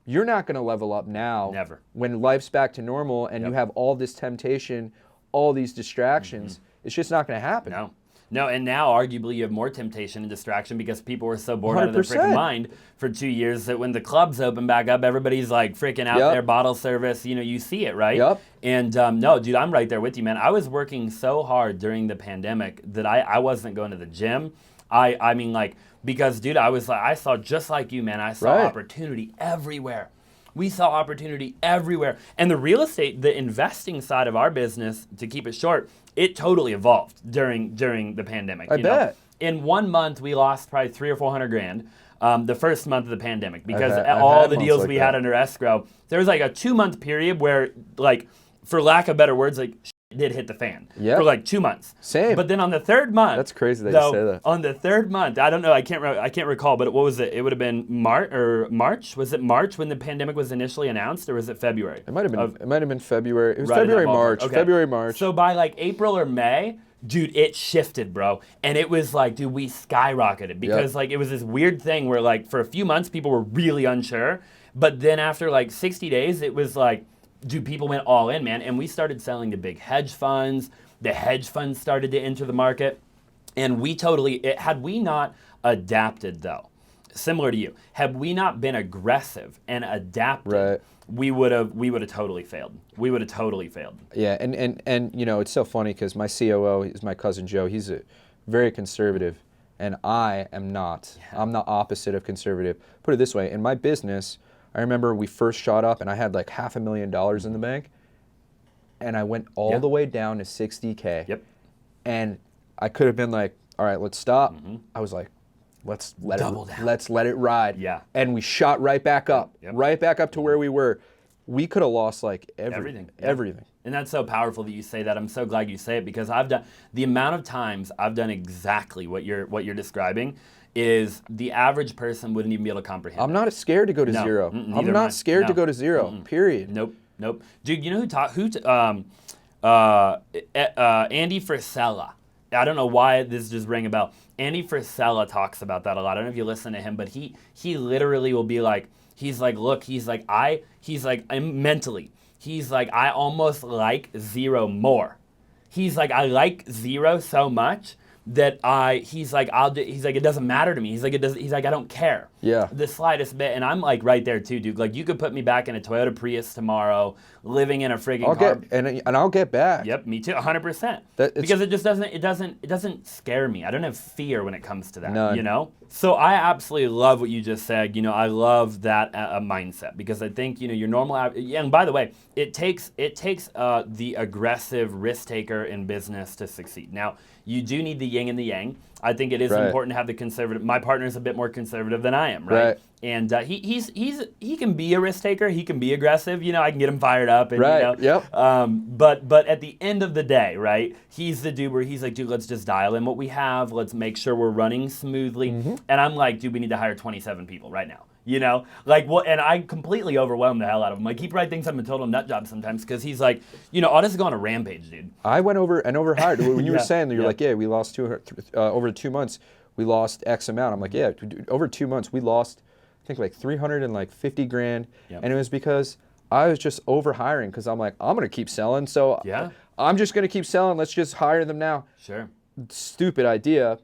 you're not going to level up now. Never. When life's back to normal and you have all this temptation, all these distractions, it's just not going to happen. No, and now arguably you have more temptation and distraction because people were so bored out of their 100%. freaking mind for 2 years that when the clubs open back up, everybody's like freaking out there, bottle service, you see it, right? Yep. And no, dude, I'm right there with you, man. I was working so hard during the pandemic that I wasn't going to the gym. I mean, like, because, dude, I saw just like you, man. I saw opportunity everywhere. We saw opportunity everywhere. And the real estate, the investing side of our business, to keep it short, it totally evolved during the pandemic. I bet. In 1 month, we lost probably $300 or $400 the first month of the pandemic because I've all had the months deals like we that. had under escrow, there was like a 2-month period where, like, for lack of better words, like, did hit the fan for like 2 months. Same. But then on the third month, That's crazy that you say that. On the third month, I don't know, I can't recall, but what was it? It would have been March. Was it March when the pandemic was initially announced, or was it February? It might have been February. It was Right in that February, ballpark. March. Okay. February, March. So by like April or May, dude, it shifted, bro. And it was like, dude, we skyrocketed because like it was this weird thing where like for a few months people were really unsure, but then after like 60 days, it was like, dude, people went all in, man. And we started selling to big hedge funds. The hedge funds started to enter the market. And had we not adapted though, similar to you, had we not been aggressive and adapted, we would have totally failed. We would have totally failed. Yeah, and it's so funny because my COO is my cousin Joe. He's a very conservative, and I am not. Yeah. I'm the opposite of conservative. Put it this way, in my business, I remember we first shot up and I had like $500,000 in the bank, and I went all the way down to $60K. Yep. And I could have been like, all right, let's stop. I was like, let's let it ride. Yeah. And we shot right back up, right back up to where we were. We could have lost like everything. And that's so powerful that you say that. I'm so glad you say it because I've done the amount of times I've done exactly what you're describing is the average person wouldn't even be able to comprehend. I'm not scared to go to zero. I'm not scared to go to zero. Period. Nope. Dude, you know Andy Frisella. I don't know why this just rang a bell. Andy Frisella talks about that a lot. I don't know if you listen to him, but he literally will be like, I'm mentally. He's like, I almost like zero more. He's like, I like zero so much that he's like, it doesn't matter to me. He's like, I don't care. Yeah. The slightest bit. And I'm like right there too, dude. Like you could put me back in a Toyota Prius tomorrow, living in a friggin' car. And I'll get back. Yep, me too, 100%. Because it doesn't scare me. I don't have fear when it comes to that. None. So I absolutely love what you just said. I love that mindset because I think your normal. And by the way, it takes the aggressive risk taker in business to succeed. Now you do need the yin and the yang. I think it is important to have the conservative. My partner is a bit more conservative than I am, right? And he can be a risk taker. He can be aggressive. I can get him fired up. And, Yep. But at the end of the day, right? He's the dude where he's like, dude, let's just dial in what we have. Let's make sure we're running smoothly. And I'm like, dude, we need to hire 27 people right now. And I completely overwhelm the hell out of him. Like, he probably thinks I'm a total nut job sometimes because he's like, I'll just go on a rampage, dude. I went over and overhired. When you were saying that, you're like, we lost over 2 months, we lost X amount. I'm like, over 2 months, we lost, I think, like $350,000. And it was because I was just overhiring because I'm like, I'm going to keep selling. So I'm just going to keep selling. Let's just hire them now. Sure. Stupid idea.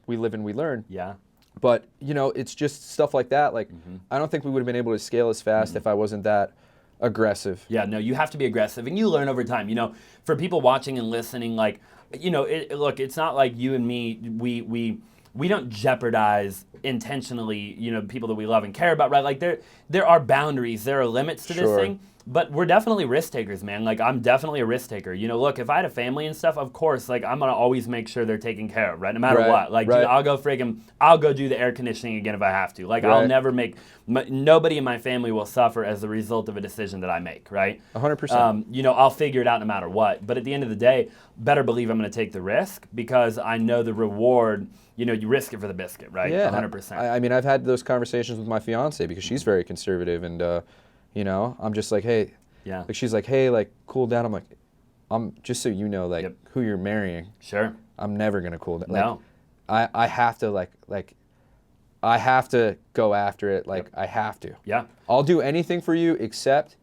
We live and we learn. Yeah. But, it's just stuff like that. Like, I don't think we would have been able to scale as fast if I wasn't that aggressive. Yeah, no, you have to be aggressive, and you learn over time. For people watching and listening, like, look, it's not like you and me, we don't jeopardize intentionally, people that we love and care about, right? Like there are boundaries, there are limits to this thing. But we're definitely risk takers, man. Like, I'm definitely a risk taker. Look, if I had a family and stuff, of course, like, I'm going to always make sure they're taken care of, right? No matter what. Like, dude, I'll go do the air conditioning again if I have to. Like, I'll never nobody in my family will suffer as a result of a decision that I make, right? 100%. I'll figure it out no matter what. But at the end of the day, better believe I'm going to take the risk because I know the reward, you risk it for the biscuit, right? Yeah. 100%. I mean, I've had those conversations with my fiance because she's very conservative and, I'm just like, hey, like she's like, hey, like cool down. I'm like, just so you know, like who you're marrying. Sure. I'm never gonna cool down. No. Like, I have to I have to go after it. Like I have to. Yeah. I'll do anything for you except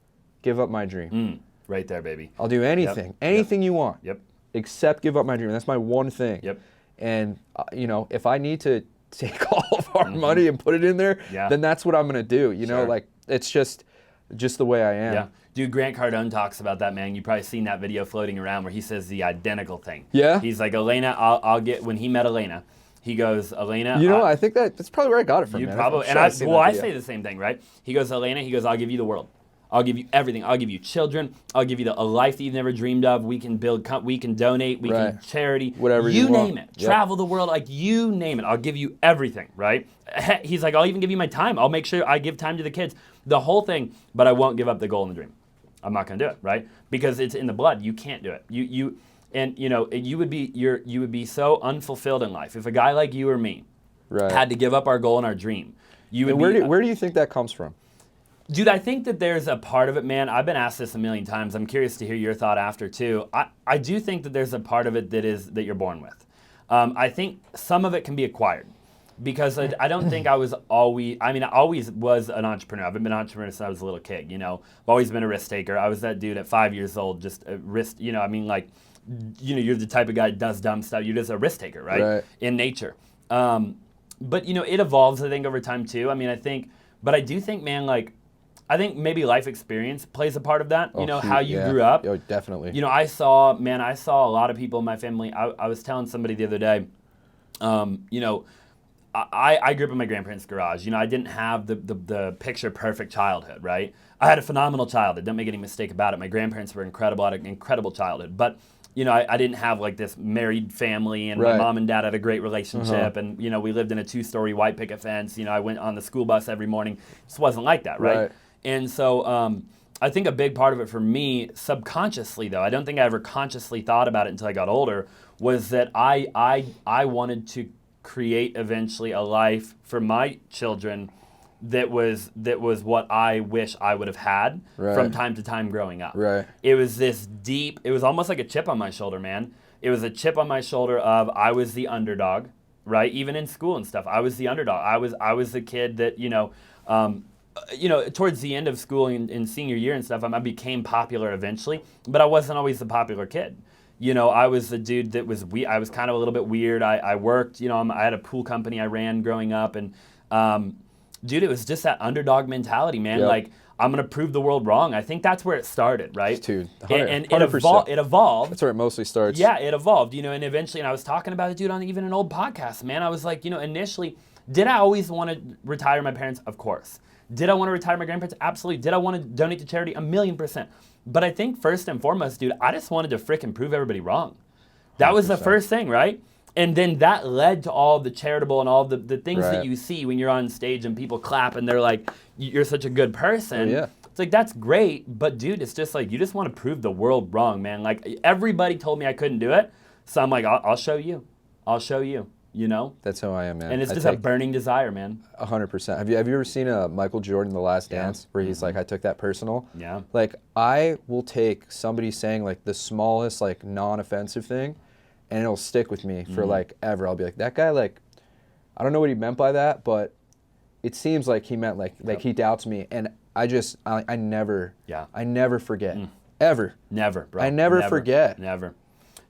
give up my dream. Right there, baby. I'll do anything you want. Yep. Except give up my dream. That's my one thing. Yep. And if I need to take all of our money and put it in there, then that's what I'm gonna do. Like it's just the way I am. Yeah. Dude, Grant Cardone talks about that, man. You've probably seen that video floating around where he says the identical thing. Yeah? He's like, Elena, when he met Elena, he goes, Elena. I think that's probably where I got it from, man. Probably, and I say the same thing, right? He goes, Elena, I'll give you the world. I'll give you everything. I'll give you children. I'll give you a life that you've never dreamed of. We can build, we can donate, we can charity. Whatever you want. name it. Yep. Travel the world, like you name it. I'll give you everything, right? He's like, I'll even give you my time. I'll make sure I give time to the kids. The whole thing, but I won't give up the goal and the dream. I'm not going to do it, right? Because it's in the blood. You can't do it. You would be so unfulfilled in life if a guy like you or me had to give up our goal and our dream. Where do you think that comes from? Dude, I think that there's a part of it, man. I've been asked this a million times. I'm curious to hear your thought after too. I do think that there's a part of it that you're born with. I think some of it can be acquired. Because I don't think I always was an entrepreneur. I've been an entrepreneur since I was a little kid, I've always been a risk taker. I was that dude at 5 years old, just a risk, you're the type of guy that does dumb stuff. You're just a risk taker, right? In nature. But, it evolves, I think, over time too. But I do think, man, I think maybe life experience plays a part of that. How you grew up. Oh, definitely. I saw a lot of people in my family. I was telling somebody the other day, I grew up in my grandparents' garage. I didn't have the picture perfect childhood, right? I had a phenomenal childhood. Don't make any mistake about it. My grandparents were incredible. I had an incredible childhood. But, I didn't have this married family and my mom and dad had a great relationship. And, we lived in a 2-story white picket fence. I went on the school bus every morning. It just wasn't like that, right? And so I think a big part of it for me, subconsciously though, I don't think I ever consciously thought about it until I got older, was that I wanted to create eventually a life for my children that was what I wish I would have had from time to time growing up. It was it was almost like a chip on my shoulder, man. It was a chip on my shoulder of I was the underdog, right? Even in school and stuff, I was the underdog. I was the kid that, towards the end of school in senior year and stuff, I became popular eventually, but I wasn't always the popular kid. I was the dude that was I was kind of a little bit weird. I worked, I had a pool company I ran growing up, and dude, it was just that underdog mentality, man. Like, I'm gonna prove the world wrong. I think that's where it started, right? Dude, and it evolved. That's where it mostly starts. Yeah, it evolved, and eventually, and I was talking about it, dude, on even an old podcast, man. I was like, initially, did I always want to retire my parents? Of course. Did I want to retire my grandparents? Absolutely. Did I want to donate to charity? 1,000,000%. But I think first and foremost, dude, I just wanted to frickin' prove everybody wrong. That 100%. Was the first thing, right? And then that led to all the charitable and all the things that you see when you're on stage and people clap and they're like, you're such a good person. Yeah. It's like, that's great, but dude, it's just like, you just want to prove the world wrong, man. Like, everybody told me I couldn't do it, so I'm like, I'll show you. I'll show you. That's how I am, man. And it's just a burning desire, man. 100%. Have you ever seen Michael Jordan, The Last Dance, where he's like, I took that personal? Yeah. Like, I will take somebody saying like the smallest like non-offensive thing, and it'll stick with me for like ever. I'll be like, that guy, like, I don't know what he meant by that, but it seems like he meant like he doubts me, and I never forget. Ever. Never, bro. I never forget. Never.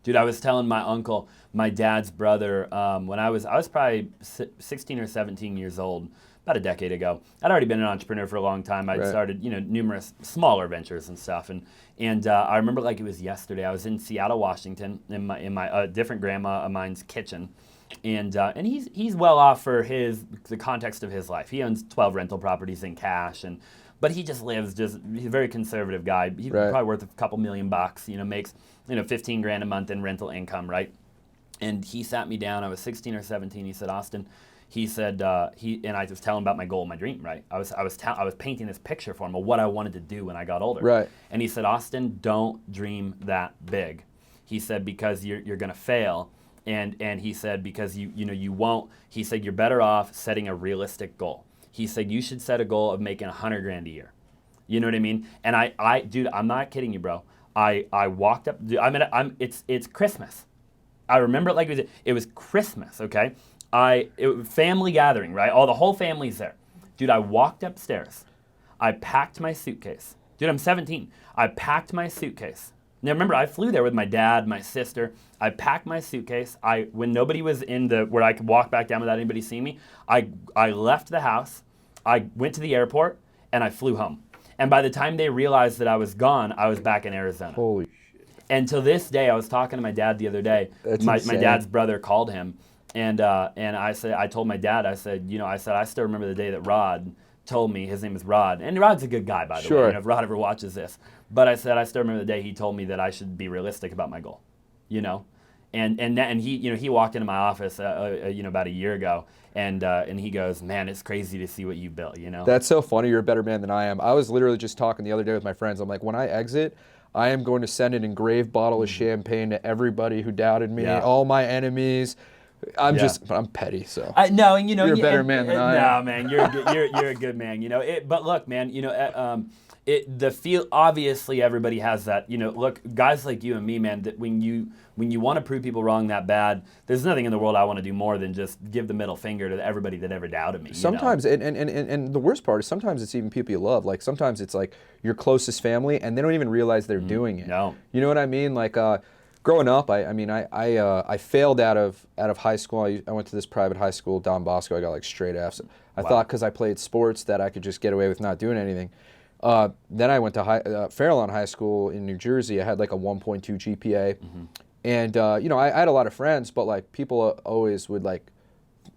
Dude, I was telling my uncle, my dad's brother, when I was probably 16 or 17 years old, about a decade ago. I'd already been an entrepreneur for a long time. I'd started, numerous smaller ventures and stuff. And I remember like it was yesterday. I was in Seattle, Washington, in my different grandma of mine's kitchen. And he's well off for the context of his life. He owns 12 rental properties in cash, but he just lives he's a very conservative guy. He's probably worth a couple $1,000,000, makes 15 grand a month in rental income, right? And he sat me down. I was 16 or 17. He said, Austin, he said, and I was telling him about my goal, my dream, right? I was painting this picture for him of what I wanted to do when I got older. Right. And he said, Austin, don't dream that big. He said, because you're going to fail. And he said, because you won't. He said, you're better off setting a realistic goal. He said, you should set a goal of making 100 grand a year. You know what I mean? And dude, I'm not kidding you, bro. I walked up. Dude, it's Christmas. I remember it like it was Christmas. Okay. It was family gathering, right? The whole family's there. Dude, I walked upstairs. I packed my suitcase. Dude, I'm 17. I packed my suitcase. Now remember, I flew there with my dad, my sister. I packed my suitcase. When nobody was in where I could walk back down without anybody seeing me, I left the house. I went to the airport and I flew home. And by the time they realized that I was gone, I was back in Arizona. Holy shit. And to this day, I was talking to my dad the other day. My dad's brother called him. And I told my dad, I said, I still remember the day that Rod told me, his name is Rod, and Rod's a good guy, by the way, if Rod ever watches this. But I said, I still remember the day he told me that I should be realistic about my goal, and he walked into my office, about a year ago, and he goes, man, it's crazy to see what you built, That's so funny. You're a better man than I am. I was literally just talking the other day with my friends. I'm like, when I exit, I am going to send an engraved bottle of champagne to everybody who doubted me, all my enemies. I'm petty, so. No, and you're a better man than I am. No, man, you're a good man. But look, man, obviously everybody has that. Look, guys like you and me, man, that when you want to prove people wrong that bad, there's nothing in the world I want to do more than just give the middle finger to everybody that ever doubted me. Sometimes, and the worst part is sometimes it's even people you love. Like sometimes it's like your closest family, and they don't even realize they're doing it. No. You know what I mean? Like. Growing up, I failed out of high school. I went to this private high school, Don Bosco. I got like straight Fs. I thought because I played sports that I could just get away with not doing anything. Then I went to Fairlawn High School in New Jersey. I had like a 1.2 GPA, and I had a lot of friends, but like people always would like,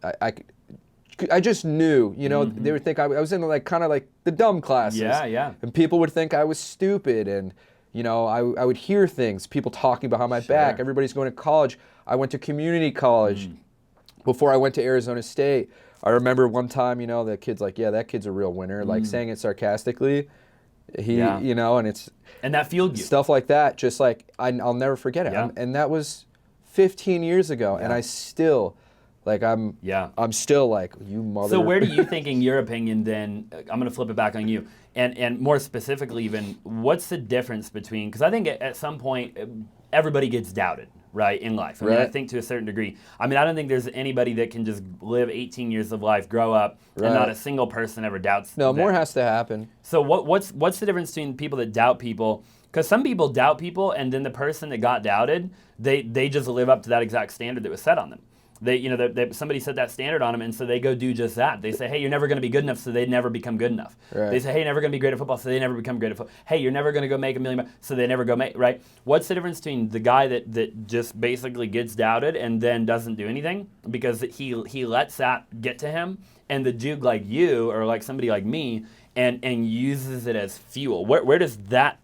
I just knew, they would think I was in like kind of like the dumb classes. Yeah. And people would think I was stupid and. I would hear things, people talking behind my back. Everybody's going to college. I went to community college before I went to Arizona State. I remember one time, the kid's like, yeah, that kid's a real winner, like saying it sarcastically. And it's... And that fueled you. Stuff like that, just like, I'll never forget it. Yeah. And that was 15 years ago, and I still... Like I'm still like, you mother. So where do you think, in your opinion, then I'm gonna flip it back on you, and more specifically, even what's the difference between? Because I think at some point everybody gets doubted, right, in life. I mean, I think to a certain degree. I mean, I don't think there's anybody that can just live 18 years of life, grow up, and not a single person ever doubts. No, more has to happen. So what's the difference between people that doubt people? Because some people doubt people, and then the person that got doubted, they just live up to that exact standard that was set on them. Somebody set that standard on them, and so they go do just that. They say, hey, you're never going to be good enough, so they never become good enough. Right. They say, hey, you're never going to be great at football, so they never become great at football. Hey, you're never going to go make $1 million, so they never go make, right? What's the difference between the guy that just basically gets doubted and then doesn't do anything because he lets that get to him, and the dude like you or like somebody like me and uses it as fuel? Where does that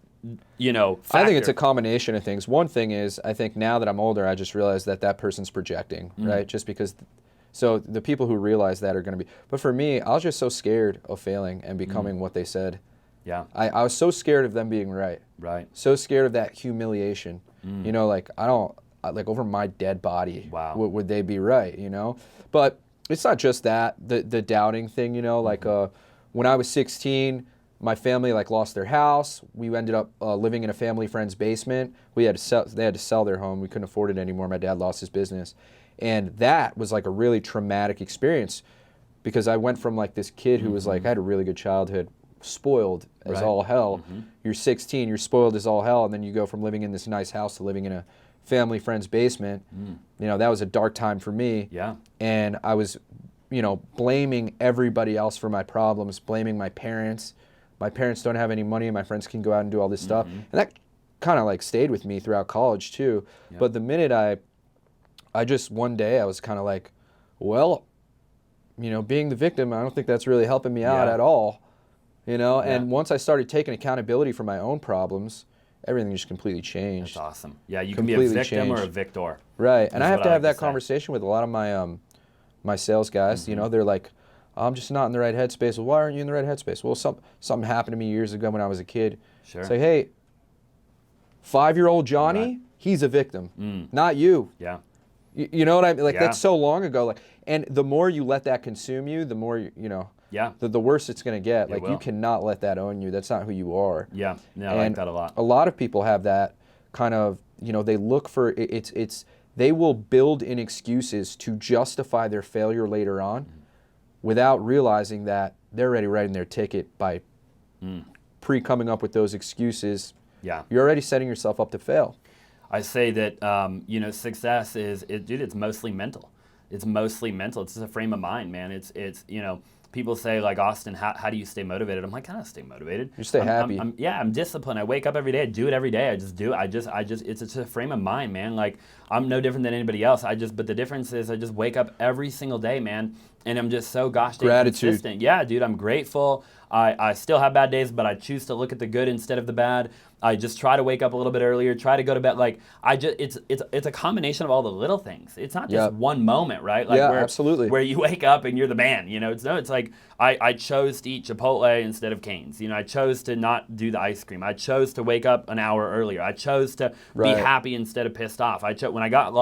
factor? I think it's a combination of things. One thing is, I think now that I'm older, I just realize that person's projecting, right? Just because, so the people who realize that are going to be, but for me, I was just so scared of failing and becoming what they said. Yeah. I was so scared of them being right. Right. So scared of that humiliation. Like over my dead body, would they be right, But it's not just that, the doubting thing, like when I was 16, my family lost their house. We ended up living in a family friend's basement. They had to sell their home. We couldn't afford it anymore. My dad lost his business. And that was like a really traumatic experience because I went from like this kid who was like, I had a really good childhood, spoiled as all hell. You're 16, you're spoiled as all hell, and then you go from living in this nice house to living in a family friend's basement. That was a dark time for me. Yeah. And I was, blaming everybody else for my problems, blaming my parents. My parents don't have any money, and my friends can go out and do all this stuff. And that kind of stayed with me throughout college too. Yeah. But the minute I just, one day I was kind of like, well, being the victim, I don't think that's really helping me out at all, and once I started taking accountability for my own problems, everything just completely changed. That's awesome. Yeah, you can be a victim or a victor. Right, and I have to have that conversation with a lot of my sales guys. They're like, I'm just not in the right headspace. Well, why aren't you in the right headspace? Well, something happened to me years ago when I was a kid. Sure. Say, hey, 5-year-old Johnny, he's a victim, not you. Yeah. You know what I mean? Like, that's so long ago. Like, and the more you let that consume you, the more, the worse it's going to get. Like, you cannot let that own you. That's not who you are. Yeah. No, I like that a lot. A lot of people have that kind of, they look for, they will build in excuses to justify their failure later on without realizing that they're already writing their ticket by coming up with those excuses. Yeah. You're already setting yourself up to fail. I say that, success dude, it's mostly mental. It's mostly mental. It's just a frame of mind, man. It's people say, like, Austin, how do you stay motivated? I'm like, I don't stay motivated. You stay happy. I'm disciplined. I wake up every day. I do it every day. I just do it. It's a frame of mind, man. Like, I'm no different than anybody else. But the difference is I just wake up every single day, man. And I'm just so gosh dang consistent. Yeah, dude, I'm grateful. I still have bad days, but I choose to look at the good instead of the bad. I just try to wake up a little bit earlier, try to go to bed. Like, it's a combination of all the little things. It's not just one moment, right? Like, absolutely. Where you wake up and you're the man, It's like I chose to eat Chipotle instead of Cane's. I chose to not do the ice cream. I chose to wake up an hour earlier. I chose to be happy instead of pissed off. When I got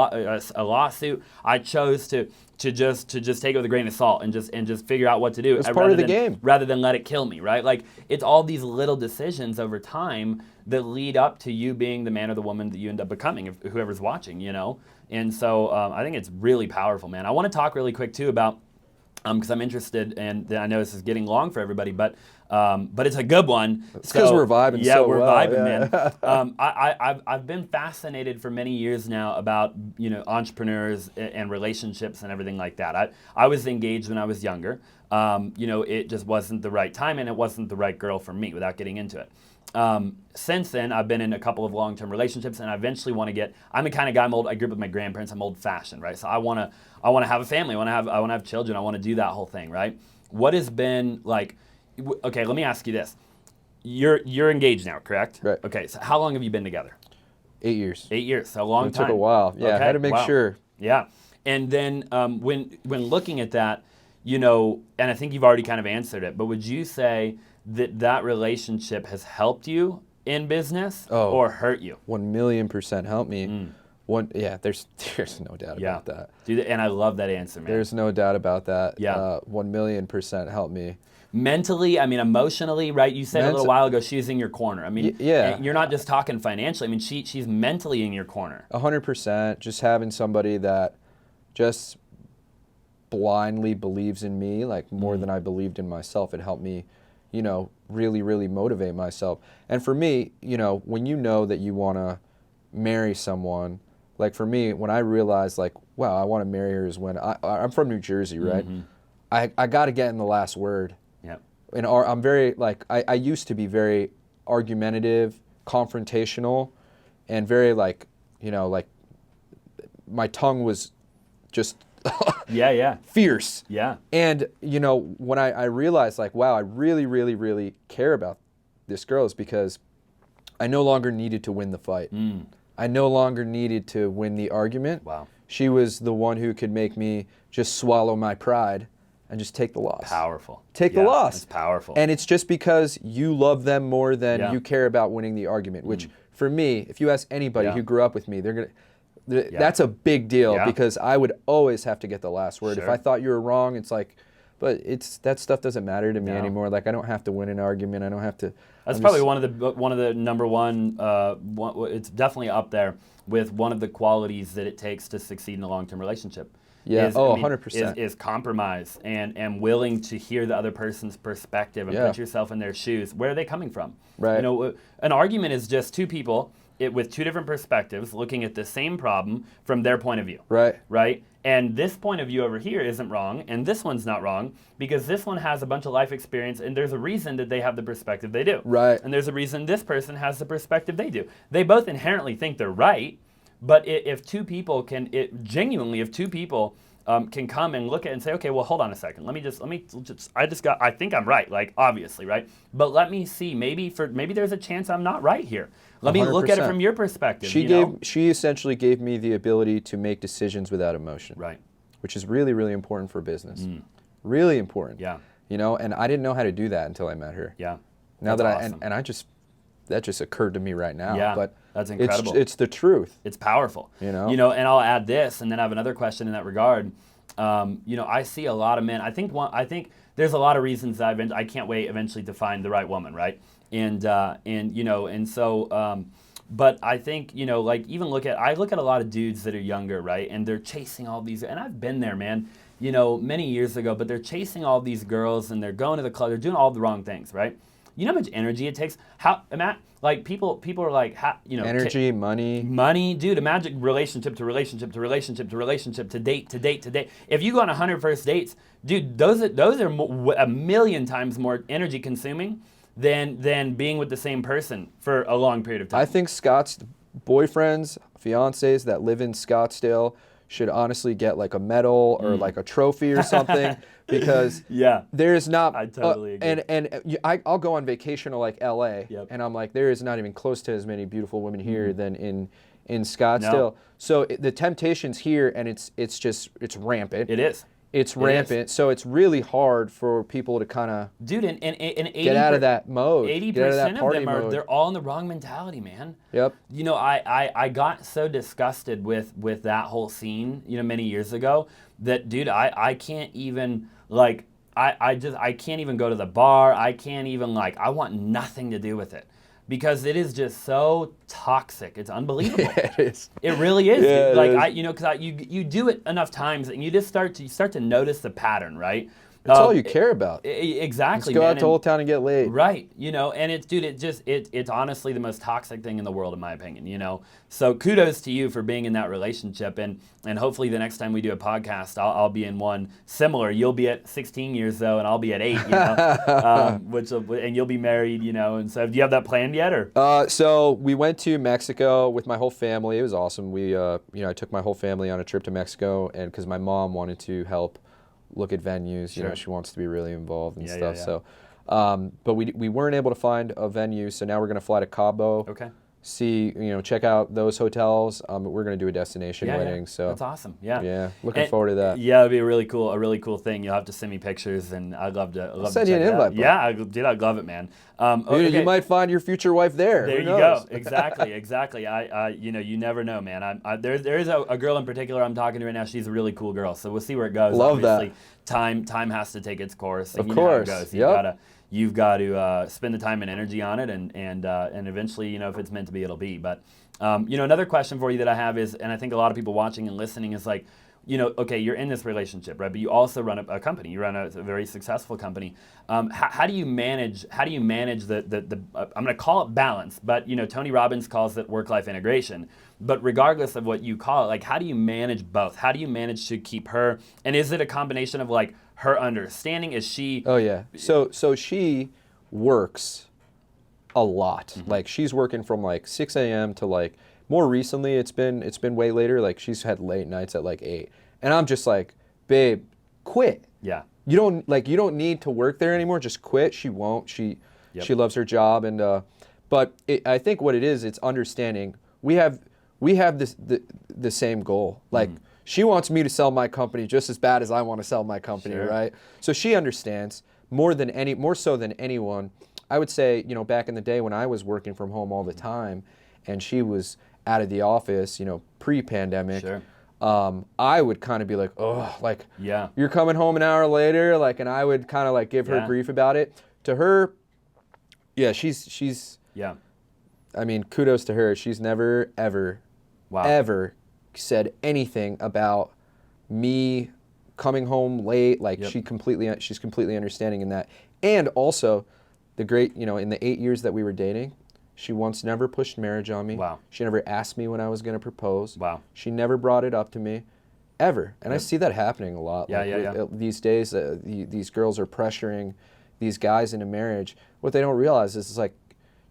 a lawsuit, I chose to just take it with a grain of salt and just figure out what to do. It's part of the game. Rather than let it kill me, right? Like, it's all these little decisions over time that lead up to you being the man or the woman that you end up becoming, if whoever's watching, And so I think it's really powerful, man. I want to talk really quick, too, about, because I'm interested, and I know this is getting long for everybody, but it's a good one. It's because we're vibing so well. Yeah, we're vibing, man. I've been fascinated for many years now about, entrepreneurs and relationships and everything like that. I was engaged when I was younger. It just wasn't the right time, and it wasn't the right girl for me, without getting into it. Since then, I've been in a couple of long-term relationships, and I eventually want to I'm the kind of guy, I grew up with my grandparents. I'm old-fashioned, right? So I want to have a family. I want to have children. I want to do that whole thing, right? What has been like? Okay, let me ask you this: You're engaged now, correct? Right. Okay, so how long have you been together? 8 years. 8 years, so a long time. It took a while. Yeah, okay. I had to make sure. Yeah, and then when looking at that, and I think you've already kind of answered it, but would you say that relationship has helped you in business or hurt you? 1,000,000% helped me. There's no doubt about that. Dude, and I love that answer, man. There's no doubt about that. Yeah. 1,000,000% helped me. Mentally, emotionally, right? You said a little while ago she's in your corner. You're not just talking financially. She's mentally in your corner. 100%. Just having somebody that just blindly believes in me, like more than I believed in myself, it helped me, really, really motivate myself. And for me, when you know that you want to marry someone, like for me, when I realized, like, wow, I want to marry her is when I'm from New Jersey, right? I got to get in the last word. Yep. And I'm very, like, I used to be very argumentative, confrontational, and very, like, like my tongue was just fierce. Yeah. And, when I realized, like, wow, I really, really, really care about this girl is because I no longer needed to win the fight. I no longer needed to win the argument. Wow. She was the one who could make me just swallow my pride and just take the loss. Powerful. Take the loss. It's powerful. And it's just because you love them more than you care about winning the argument, which for me, if you ask anybody who grew up with me, they're going to, that's a big deal because I would always have to get the last word. If I thought you were wrong, it's like, but that stuff doesn't matter to me anymore. Like, I don't have to win an argument. I don't have to. That's probably one of the number one. It's definitely up there with one of the qualities that it takes to succeed in a long-term relationship. Yeah. 100%. Is compromise and willing to hear the other person's perspective and put yourself in their shoes. Where are they coming from? Right. An argument is just two people with two different perspectives looking at the same problem from their point of view. Right. Right? And this point of view over here isn't wrong, and this one's not wrong, because this one has a bunch of life experience, and there's a reason that they have the perspective they do. Right. And there's a reason this person has the perspective they do. They both inherently think they're right, But if two people if two people can come and look at it and say, okay, well, hold on a second. I think I'm right, like obviously, right? But let me see, maybe there's a chance I'm not right here. Let me look at it 100%. from your perspective. She essentially gave me the ability to make decisions without emotion. Right. Which is really, really important for business. Really important. Yeah. You know, and I didn't know how to do that until I met her. Yeah. Now That's that awesome. that just occurred to me right now. Yeah, But that's incredible. It's the truth. It's powerful. You know? And I'll add this, and then I have another question in that regard. I see a lot of men. I think there's a lot of reasons that I can't wait eventually to find the right woman, right? But I think, like I look at a lot of dudes that are younger, right? And they're chasing all these, and I've been there, man, many years ago, but they're chasing all these girls and they're going to the club, they're doing all the wrong things, right? You know how much energy it takes? Matt, like people are like, energy, money. Dude, imagine relationship to relationship to relationship to relationship to date to date to date. If you go on 100 first dates, dude, those are a million times more energy consuming than being with the same person for a long period of time. I think Scott's boyfriends, fiancés that live in Scottsdale should honestly get like a medal or like a trophy or something because there's not. I totally agree. I'll go on vacation to like LA and I'm like, there is not even close to as many beautiful women here than in Scottsdale. No. So the temptation's here and it's rampant. It is. It's rampant, so it's really hard for people to kind of get out of that mode. 80% of them they're all in the wrong mentality, man. Yep. I got so disgusted with that whole scene, many years ago that, dude, I can't even like I can't even go to the bar. I can't even I want nothing to do with it. Because it is just so toxic. It's unbelievable. Yeah, it is. It really is. Yeah, because you do it enough times and you just start to notice the pattern, right? That's all you care about. Exactly. Let's go out to Old Town and get laid. Right. And it's honestly the most toxic thing in the world, in my opinion. So kudos to you for being in that relationship, and hopefully the next time we do a podcast, I'll be in one similar. You'll be at 16 years though, and I'll be at 8. And you'll be married. And so do you have that planned yet, or? So we went to Mexico with my whole family. It was awesome. I took my whole family on a trip to Mexico, and because my mom wanted to help look at venues, Sure. She wants to be really involved and stuff. Yeah. So, but we weren't able to find a venue, so now we're gonna fly to Cabo. Okay. See, check out those hotels. We're gonna do a destination wedding. So that's awesome. Yeah. Looking forward to that. Yeah, it'd be a really cool thing. You'll have to send me pictures, and I'd love to. I'll send you an invite. Yeah, I'd love it, man. Dude, you might find your future wife there. There Who you knows? go. Exactly. You never know, man. There is a girl in particular I'm talking to right now. She's a really cool girl. So we'll see where it goes. Love Obviously, that. Time has to take its course. And of course. Know how it goes. You've got to spend the time and energy on it, and eventually, if it's meant to be, it'll be. But another question for you that I have is, and I think a lot of people watching and listening is like, okay, you're in this relationship, right? But you also run a company. You run a very successful company. How do you manage? The I'm going to call it balance, but Tony Robbins calls it work-life integration. But regardless of what you call it, like, how do you manage both? How do you manage to keep her? And is it a combination of like her understanding? Is she? Oh yeah. So she works a lot. Mm-hmm. Like she's working from like 6 a.m. to like. More recently, it's been way later. Like she's had late nights at like 8, and I'm just like, babe, quit. Yeah. You don't need to work there anymore. Just quit. She won't. She loves her job, and but I think what it is, it's understanding. We have the same goal. Like she wants me to sell my company just as bad as I want to sell my company, Sure. right? So she understands more so than anyone. I would say, back in the day when I was working from home all the time, and she was out of the office, pre-pandemic, Sure. I would kind of be like, oh, like, Yeah. you're coming home an hour later, like, and I would kind of like give her grief about it. To her, yeah, she's. Yeah. I mean, kudos to her. She's never ever said anything about me coming home late. Like she's completely understanding in that. And also, the great, in the 8 years that we were dating, she once never pushed marriage on me. Wow. She never asked me when I was going to propose. Wow. She never brought it up to me, ever. And I see that happening a lot. Yeah. These days, these girls are pressuring these guys into marriage. What they don't realize is it's like,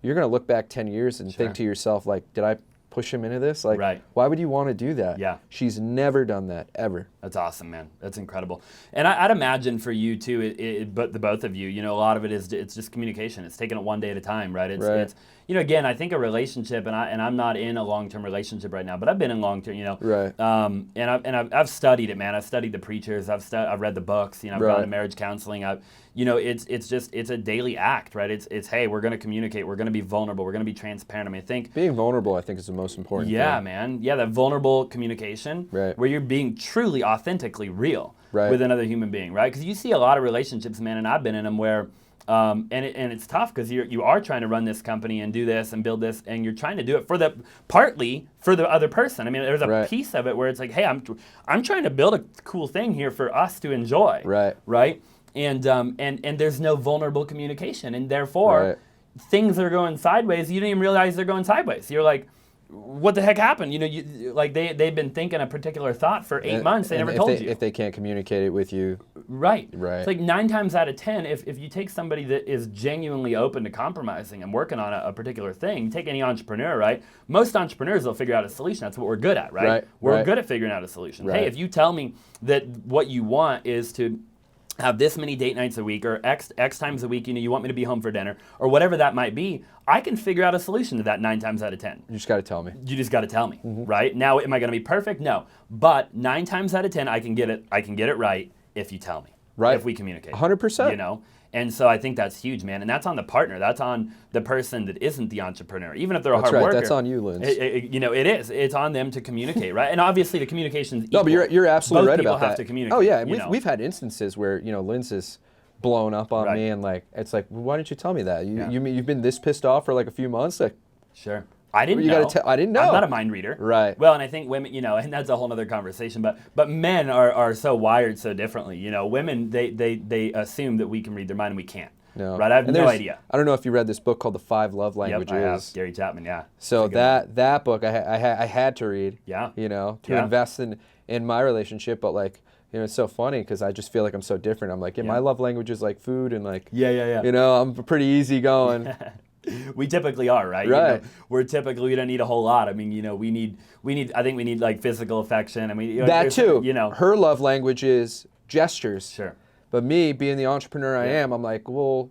you're going to look back 10 years and think to yourself, like, did push him into this? Like, Right. why would you want to do that? Yeah. She's never done that, ever. That's awesome, man. That's incredible. And I'd imagine for you too, but the both of you, a lot of it is it's just communication. It's taking it one day at a time, right? It's again, I think a relationship, and I'm not in a long-term relationship right now, but I've been in long-term, Right. And I've studied it, man. I've studied the preachers. I've read the books. I've gone to marriage counseling. It's a daily act, right? It's hey, we're going to communicate. We're going to be vulnerable. We're going to be transparent. I mean, I think being vulnerable, I think, is the most important thing. Yeah, man. Yeah, that vulnerable communication, right, where you're being truly, authentically real right, with another human being, right? Because you see a lot of relationships, man, and I've been in them where, and it's tough because you are trying to run this company and do this and build this, and you're trying to do it partly for the other person. I mean, there's a right, piece of it where it's like, hey, I'm trying to build a cool thing here for us to enjoy, right? And there's no vulnerable communication, and therefore things that are going sideways, you don't even realize they're going sideways. You're like, what the heck happened? They've been thinking a particular thought for 8 months. They never told you. If they can't communicate it with you. Right. Right. It's like 9 times out of 10, if you take somebody that is genuinely open to compromising and working on a particular thing, you take any entrepreneur, right? Most entrepreneurs will figure out a solution. That's what we're good at, right? We're good at figuring out a solution. Right. Hey, if you tell me that what you want is to have this many date nights a week or X times a week, you want me to be home for dinner or whatever that might be, I can figure out a solution to that 9 times out of 10. You just got to tell me. You just got to tell me, right? Now, am I going to be perfect? No. But 9 times out of 10, I can get it right if you tell me. Right. If we communicate. 100%. And so I think that's huge, man. And that's on the partner. That's on the person that isn't the entrepreneur. Even if they're a hard worker. That's on you, Linz. It is. It's on them to communicate, right? And obviously the communication's equal. No, but you're absolutely right about that. Both people have to communicate. Oh, yeah. And we've had instances where, Linz has blown up on me and it's like, well, why didn't you tell me that? You've been this pissed off for like a few months? Like, sure. I didn't know. I didn't know. I'm not a mind reader. Right. Well, and I think women, and that's a whole other conversation, but men are so wired so differently. Women, they assume that we can read their mind and we can't. No. Right? I have no idea. I don't know if you read this book called The 5 Love Languages. Yep, I have. Gary Chapman, yeah. So that book I had to read. Yeah. To invest in my relationship, but it's so funny because I just feel like I'm so different. I'm like, my love language is like food and I'm pretty easygoing. We typically are, right? Right. We don't need a whole lot. I mean, we need I think we need like physical affection. I mean, that too. Her love language is gestures. Sure. But me, being the entrepreneur I am, I'm like, well,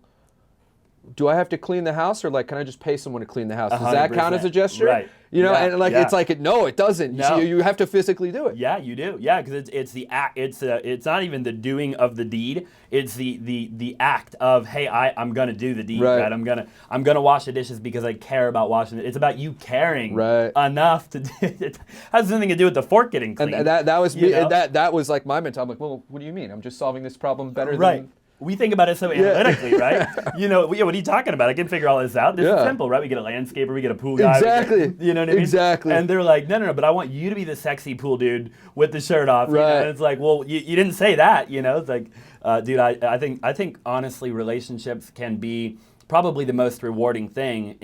do I have to clean the house or can I just pay someone to clean the house? Does that count as a gesture? Right. It's like, no, it doesn't. No. You have to physically do it. Yeah, you do. Yeah, because it's the act. It's not even the doing of the deed. It's the act of, hey, I'm gonna do the deed. Right. I'm gonna wash the dishes because I care about washing it. It's about you caring enough to. It has nothing to do with the fork getting clean. And that was me. That was like my mentality. I'm like, well, what do you mean? I'm just solving this problem better than. We think about it so analytically, right? What are you talking about? I can figure all this out. This is simple, right? We get a landscaper, we get a pool guy. Exactly. You know what I mean? Exactly. And they're like, no, but I want you to be the sexy pool dude with the shirt off. Right. And it's like, well, you didn't say that, It's like, dude, I think honestly, relationships can be probably the most rewarding thing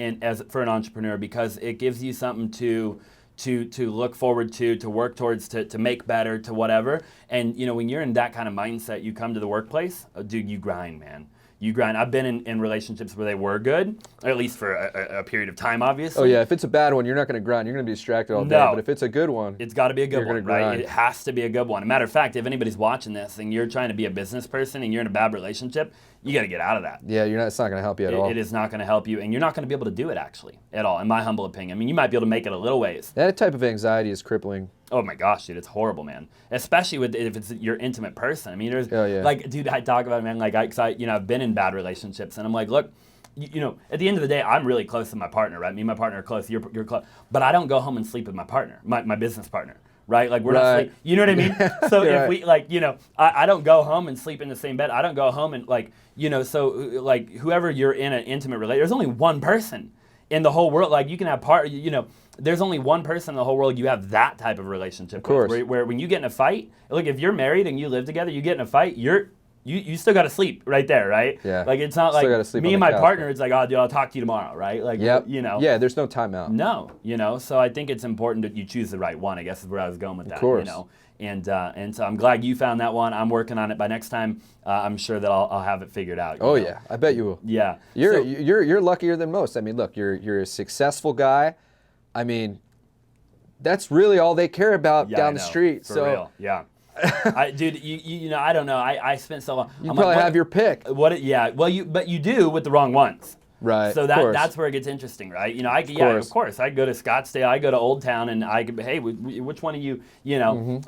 for an entrepreneur because it gives you something to look forward to work towards, to make better, to whatever. And, when you're in that kind of mindset, you come to the workplace, dude, you grind, man. You grind. I've been in relationships where they were good, or at least for a period of time, obviously. Oh, yeah. If it's a bad one, you're not going to grind. You're going to be distracted all day. But if it's a good one, it's got to be a good one, right? Grind. It has to be a good one. As a matter of fact, if anybody's watching this and you're trying to be a business person and you're in a bad relationship, you got to get out of that. Yeah, it's not going to help you at all. It is not going to help you, and you're not going to be able to do it, actually, at all, in my humble opinion. I mean, you might be able to make it a little ways. That type of anxiety is crippling. Oh my gosh, dude, it's horrible, man. Especially if it's your intimate person. I mean, there's dude, I talk about it, man. I've been in bad relationships, and I'm like, look, at the end of the day, I'm really close to my partner, right? Me and my partner are close. You're close, but I don't go home and sleep with my partner, my business partner, right? Like we're not sleep. You know what I mean? So if we I don't go home and sleep in the same bed. I don't go home and whoever you're in an intimate relationship, there's only one person in the whole world. Like you can have there's only one person in the whole world you have that type of relationship of course. with. Where when you get in a fight, look, if you're married and you live together, you get in a fight, you still got to sleep right there, right? Yeah. Like it's not like me and my partner. It's like, oh, dude, I'll talk to you tomorrow, right? Like, Yeah, there's no timeout. No, So I think it's important that you choose the right one. I guess is where I was going with that. Of course. And so I'm glad you found that one. I'm working on it. By next time, I'm sure that I'll have it figured out. Oh yeah, I bet you will. Yeah. You're luckier than most. I mean, look, you're a successful guy. I mean, that's really all they care about Yeah, down I the know. street. For So real. Yeah. Dude, you know, I don't know. I spent so long. you I'm probably like, have your pick. yeah. Well, but you do with the wrong ones. Right. So of course. that's where it gets interesting, right? You know, of course. course, I go to Scottsdale, I go to Old Town, and I could, hey, which one of you, you know?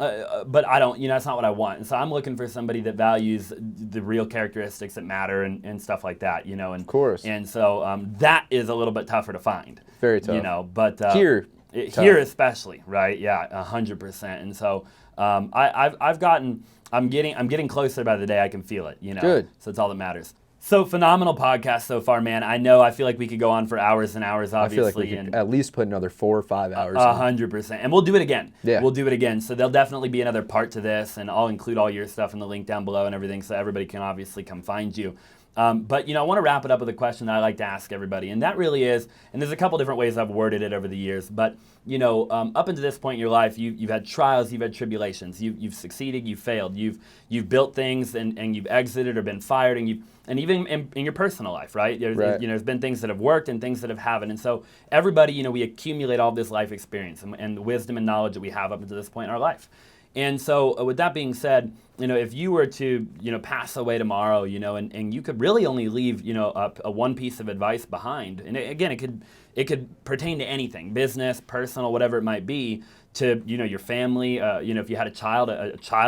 But I don't, you know, that's not what I want. And so I'm looking for somebody that values the real characteristics that matter and stuff like that, you know. And Of course. And so that is a little bit tougher to find. Very tough. You know, but Here especially, right? Yeah, 100%. And so I'm getting closer by the day. I can feel it, you know. Good. So it's all that matters. So phenomenal podcast so far, man. I feel like we could go on for hours and hours, obviously. I feel like we could at least put another 4 or 5 hours. 100%. And we'll do it again. Yeah. We'll do it again. So there'll definitely be another part to this, and I'll include all your stuff in the link down below and everything, so everybody can obviously come find you. But, you know, I want to wrap it up with a question that I like to ask everybody, and that really is, and there's a couple different ways I've worded it over the years, but, you know, up until this point in your life, you've had trials, you've had tribulations, you've succeeded, you've failed, you've built things, and you've exited or been fired, and even in your personal life, right? You know, there's been things that have worked and things that haven't, and so everybody, you know, we accumulate all this life experience and the wisdom and knowledge that we have up until this point in our life. And so with that being said, you know, if you were to, you know, pass away tomorrow, you know, and you could really only leave, you know, a one piece of advice behind, and again, it could pertain to anything, business, personal, whatever it might be, to, you know, your family, you know, if you had a child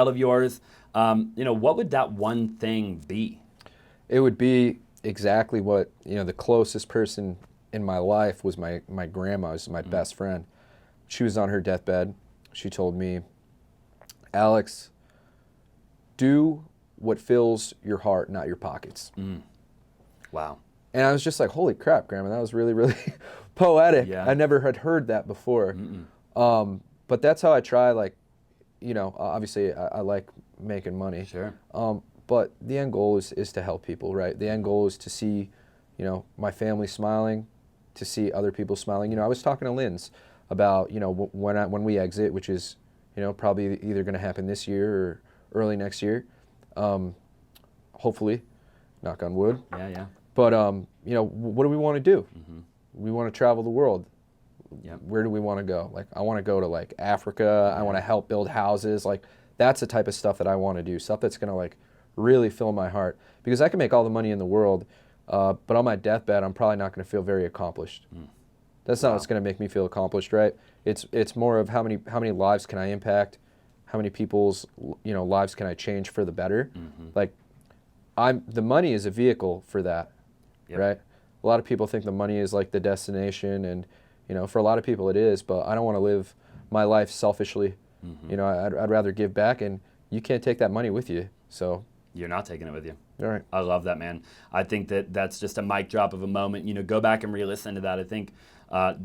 of yours, you know, what would that one thing be? It would be exactly what, you know, the closest person in my life was my grandma, was my best friend. She was on her deathbed. She told me, Alex, do what fills your heart, not your pockets. Wow. And I was just like, holy crap, Grandma, that was really, really poetic. Yeah. I never had heard that before. But that's how I try, like, you know, obviously I like making money. Sure. But the end goal is to help people, right? The end goal is to see, you know, my family smiling, to see other people smiling. You know, I was talking to Linz about, you know, when we exit, which is, you know, probably either going to happen this year or early next year. Hopefully, knock on wood. Yeah. But, you know, what do we want to do? We want to travel the world. Yep. Where do we want to go? Like, I want to go to, like, Africa. I want to help build houses. Like, that's the type of stuff that I want to do, stuff that's going to, like, really fill my heart. Because I can make all the money in the world, but on my deathbed, I'm probably not going to feel very accomplished. That's not what's going to make me feel accomplished, right? It's more of how many lives can I impact, how many people's, you know, lives can I change for the better. Like, the money is a vehicle for that, right? A lot of people think the money is like the destination, and, you know, for a lot of people it is, but I don't want to live my life selfishly. You know, I'd rather give back, and you can't take that money with you, so. You're not taking it with you. All right. I love that, man. I think that's just a mic drop of a moment. You know, go back and re-listen to that. I think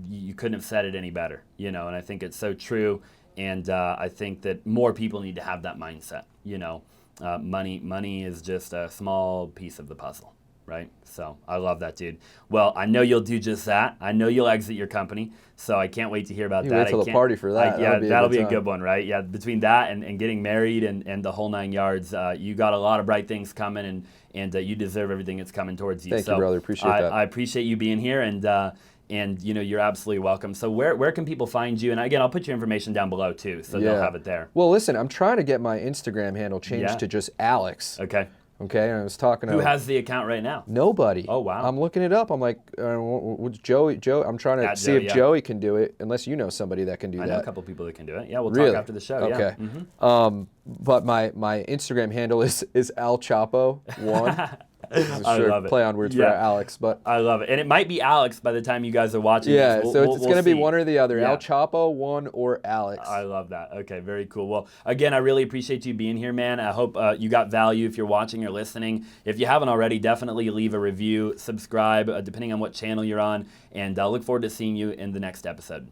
you couldn't have said it any better, you know, and I think it's so true. And I think that more people need to have that mindset, you know. Money is just a small piece of the puzzle, right? So I love that, dude. Well, I know you'll do just that. I know you'll exit your company, so I can't wait to hear about You that. wait till the party for that. Yeah, that'll be a time. good one, right? Yeah, between that and getting married and the whole 9 yards, you got a lot of bright things coming, and you deserve everything that's coming towards you. Thank you, brother. Appreciate that. I appreciate you being here, and you know, you're absolutely welcome. So where can people find you? And again, I'll put your information down below too, so they'll have it there. Well, listen, I'm trying to get my Instagram handle changed to just Alex. Okay. Okay, and I was talking to... Who has the account right now? Nobody. Oh, wow. I'm looking it up. I'm like, what's Joey? I'm trying to see if Joey can do it, unless you know somebody that can do that. I know a couple people that can do it. Yeah, we'll Really? talk after the show. Okay. Yeah. But my Instagram handle is Al Chapo 1. I love it. Play on words for Alex, but I love it, and it might be Alex by the time you guys are watching. Yeah, this. so it's going to be one or the other, Yeah. Al Chapo 1 or Alex. I love that. Okay, very cool. Well, again, I really appreciate you being here, man. I hope you got value if you're watching or listening. If you haven't already, definitely leave a review, subscribe, depending on what channel you're on, and I look forward to seeing you in the next episode.